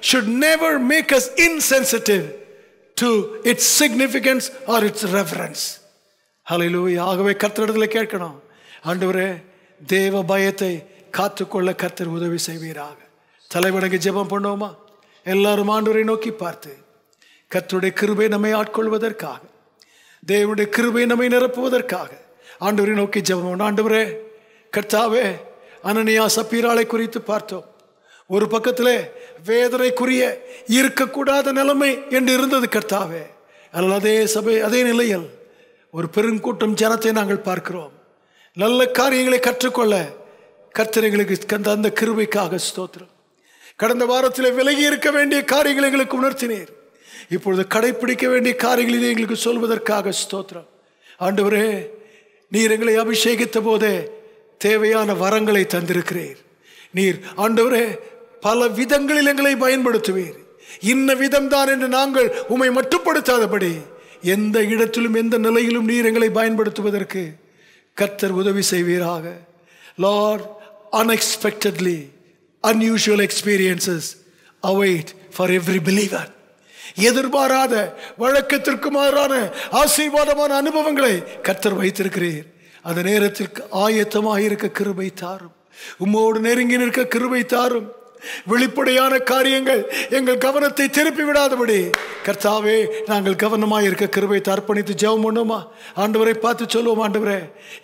should never make us insensitive to its significance or its reverence. Hallelujah. ஆகவே கர்த்தரிடத்தில் கேட்கணும், ஆண்டவரே, தேவ பயத்தை காத்துக்கொள்ள கர்த்தர் உதவி செய்வீராக. தலைவணங்கி ஜெபம் பண்ணுவோமா? எல்லாரும் ஆண்டவரை நோக்கி பார்த்து, கர்த்தருடைய கிருபை நம்மை ஆட்கொள்வதற்காக, தேவனுடைய கிருபை நம்மை நிரப்புவதற்காக ஆண்டவரை நோக்கி ஜெபம். ஆண்டவரே, கர்த்தாவே, அனனியா சப்பீராளை குறித்து பார்த்தோம். ஒரு பக்கத்திலே வேதனைக்குரிய இருக்கக்கூடாத நிலைமை என்று இருந்தது கர்த்தாவே. ஆனால் அதே சபை, அதே நிலையில் ஒரு பெருங்கூட்டம் ஜனத்தை நாங்கள் பார்க்கிறோம். நல்ல காரியங்களை கற்றுக்கொள்ள கர்த்தர் எங்களுக்கு அந்த கிருபைக்காக ஸ்தோத்திரம். கடந்த வாரத்தில் விலகி இருக்க வேண்டிய காரியங்களை எங்களுக்கு உணர்த்தினீர். இப்பொழுது கடைபிடிக்க வேண்டிய காரியங்களை எங்களுக்கு சொல்வதற்காக ஸ்தோத்திரம். ஆண்டவரே, நீர் எங்களை அபிஷேகித்த போதே தேவையான வரங்களை தந்திருக்கிறீர். நீர் ஆண்டவரே பல விதங்களில் எங்களை பயன்படுத்துவீர். இன்ன விதம்தான் என்று நாங்கள் உம்மை மட்டுப்படுத்தாதபடி எந்த இடத்திலும் எந்த நிலையிலும் நீர் எங்களை பயன்படுத்துவதற்கு கர்த்தர் உதவி செய்வீராக. Lord, unexpectedly unusual experiences await for every believer. எதிர்பாராத வழக்கத்திற்கு மாறான ஆசீர்வாதமான அனுபவங்களை கர்த்தர் வைத்திருக்கிறீர். அந்த நேரத்திற்கு ஆயத்தமாக இருக்க கிருபை தாரும். உம்மோடு நெருங்கி நிற்க கிருபை தாரும். வெளிப்படையான காரியங்கள் எங்கள் கவனத்தை திருப்பி விடாதபடி கர்த்தாவே நாங்கள் கவனமாக இருக்க கிருபை அர்ப்பணித்து ஜெபம் பண்ணுவோமா? ஆண்டவரை பார்த்து சொல்லுவோம், ஆண்டவரே,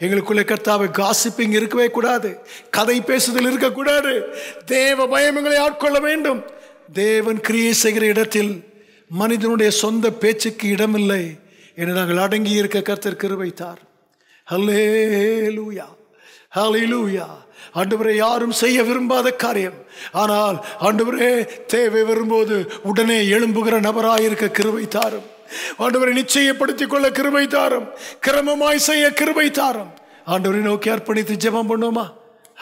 எங்களுக்குள்ளே கர்த்தாவே காசிப்பிங் இருக்கவே கூடாது, கதை பேசுதல் இருக்கக்கூடாது. தேவ பயம் எங்களை ஆட்கொள்ள வேண்டும். தேவன் கிரியை செய்கிற இடத்தில் மனிதனுடைய சொந்த பேச்சுக்கு இடமில்லை என்று நாங்கள் அடங்கி இருக்க கர்த்தர் கிருபை தார். ஹல்லேலூயா, ஹல்லேலூயா. ஆண்டவரே, யாரும் செய்ய விரும்பாத காரியம், ஆனால் ஆண்டவரே தேவை வரும்போது உடனே எழும்புகிற நபராயிருக்க கிருபை தாரும். ஆண்டவரை நிச்சயப்படுத்திக் கொள்ள கிருபை தாரும். கிரமமாய் செய்ய கிருபை தாரும். ஆண்டவரை நோக்கி அர்ப்பணித்து ஜெபம் பண்ணுவோமா?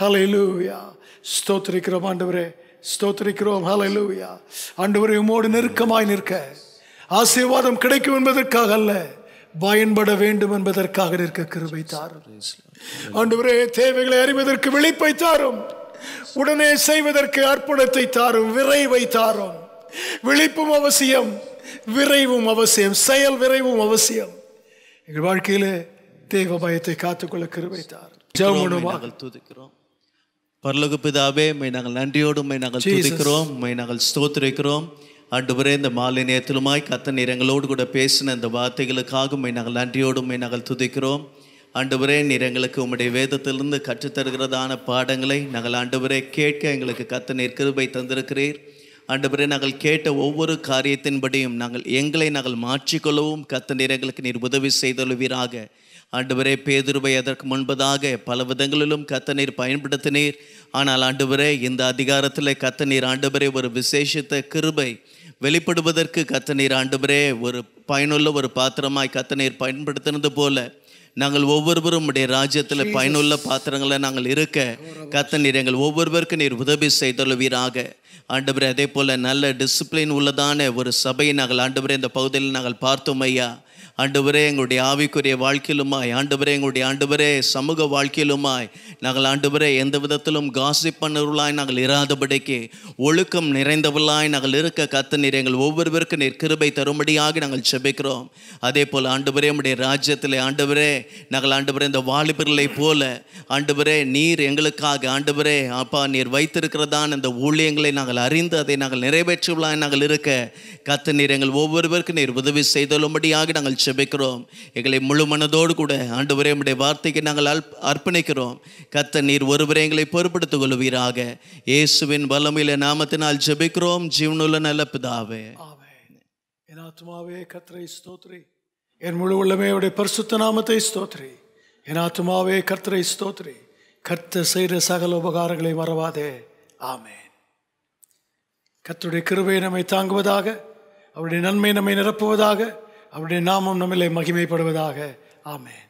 ஹல்லேலூயா. ஸ்தோத்திரிக்கிறோம் ஆண்டவரே, ஸ்தோத்திரிக்கிறோம். ஹல்லேலூயா. ஆண்டவரே, உம்மோடு நெருக்கமாய் நிற்க, ஆசீர்வாதம் கிடைக்கும் என்பதற்காக அல்ல, பயன்பட வேண்டும் என்பதற்காக நிற்க கிருபை தாரும். ஆண்டவரே, தேவைகளை அறிவதற்கு விழிப்பை தாரும். உடனே செய்வதற்கு அர்ப்பணத்தை தாரும். விரைவை தாரும். விழிப்பும் அவசியம், விரைவும் அவசியம், செயல் விரைவும் அவசியம். எங்கள் வாழ்க்கையிலே தேவ பயத்தை காத்துக்கொள்ள கிருபை தாரும். நாங்கள் துதிக்கிறோம். பரலோக பிதாவே, நாங்கள் நன்றியோடு நாங்கள் துதிக்கிறோம், நாங்கள் ஸ்தோத்திரிக்கிறோம். ஆண்டவரே, இந்த மாலை நேரத்திலுமாய் கர்த்தர் நீர் எங்களோடு கூட பேசின இந்த வார்த்தைகளுக்காக நாங்கள் நன்றியோடும் நாங்கள் துதிக்கிறோம். ஆண்டவரே, நீர் எங்களுக்கு உம்முடைய வேதத்திலிருந்து கற்றுத்தருகிறதான பாடங்களை நாங்கள் ஆண்டவரே கேட்க எங்களுக்கு கர்த்தர் நீர் கிருபை தந்திருக்கிறீர். ஆண்டவரே, நாங்கள் கேட்ட ஒவ்வொரு காரியத்தின்படியும் எங்களை நாங்கள் மாற்றிக்கொள்ளவும் கர்த்தர் நீர் எங்களுக்கு நீர் உதவி செய்தொழுவீராக. ஆண்டவரே, பேதுருவை அதற்கு முன்பதாக பல விதங்களிலும் கர்த்தர் நீர் பயன்படுத்தினீர். ஆனால் ஆண்டவரே, இந்த அதிகாரத்தில் கர்த்தர் நீர் ஆண்டவரே ஒரு விசேஷித்த கிருபை வெளிப்படுவதற்கு கர்த்தர் நீர் ஆண்டவரே ஒரு பயனுள்ள ஒரு பாத்திரமாய் கர்த்தர் நீர் பயன்படுத்தினது போல நாங்கள் ஒவ்வொருவரும் உடைய ராஜ்யத்தில் பயனுள்ள பாத்திரங்களை நாங்கள் இருக்க கர்த்தர் நீர் எங்கள் ஒவ்வொருவருக்கும் நீர் உதவி செய்தொழுவீராக. ஆண்டவரே, அதே போல் நல்ல டிசிப்ளின் உள்ளதான ஒரு சபையை நாங்கள் ஆண்டவரே இந்த பகுதியில் நாங்கள் பார்த்தோம் ஐயா. ஆண்டவரே எங்களுடைய ஆவிக்குரிய வாழ்க்கையிலுமாய், ஆண்டவரே சமூக வாழ்க்கையிலுமாய் நாங்கள் ஆண்டவரே எந்த விதத்திலும் காசிப் பண்ணுவர்களாய் நாங்கள் இராதபடிக்கு ஒழுக்கம் நிறைந்தவர்களாய் நாங்கள் இருக்க கத்த நீர் எங்கள் ஒவ்வொருவருக்கும் நீர் கிருபை தரும்படியாக நாங்கள் செபிக்கிறோம். அதே போல் ஆண்டவரே உம்முடைய ராஜ்யத்தில் ஆண்டவரே நாங்கள் ஆண்டவரே இந்த வாலிபர்களை போல ஆண்டவரே நீர் எங்களுக்காக ஆண்டவரே அப்பா நீர் வைத்திருக்கிறதான் இந்த ஊழியங்களை நாங்கள் அறிந்து அதை நாங்கள் நிறைவேற்றுவலாய் நாங்கள் இருக்க கத்த நீர் எங்கள் ஒவ்வொருவருக்கும் நீர் உதவி செய்தலும்படியாக நாங்கள் செபிக்கிறோம். எங்களை முழு மனதோடு கூட ஆண்டவரே உம்முடைய வார்த்தைக்கு நாங்கள் அர்ப்பணிக்கிறோம். கத்த நீர் ஒருவரை எங்களை பொறுப்படுத்திக் கொள்வீராக. இயேசுவின் வல்லமையில நாமத்தினால் ஜெபிக்கிறோம் ஜீவனுள்ள நல்ல பிதாவே. என் ஆத்துமாவே கர்த்தரை ஸ்தோத்திரி, என் முழு உள்ளமே அவருடைய பரிசுத்த நாமத்தை ஸ்தோத்திரி. என் ஆத்துமாவே கர்த்தரை ஸ்தோத்திரி, கர்த்தர் செய்கிற சகல உபகாரங்களை மறவாதே. ஆமென். கர்த்தருடைய கிருபை நம்மை தாங்குவதாக, அவருடைய நன்மை நம்மை நிரப்புவதாக, அவருடைய நாமம் நம்மிலே மகிமைப்படுவதாக. ஆமென்.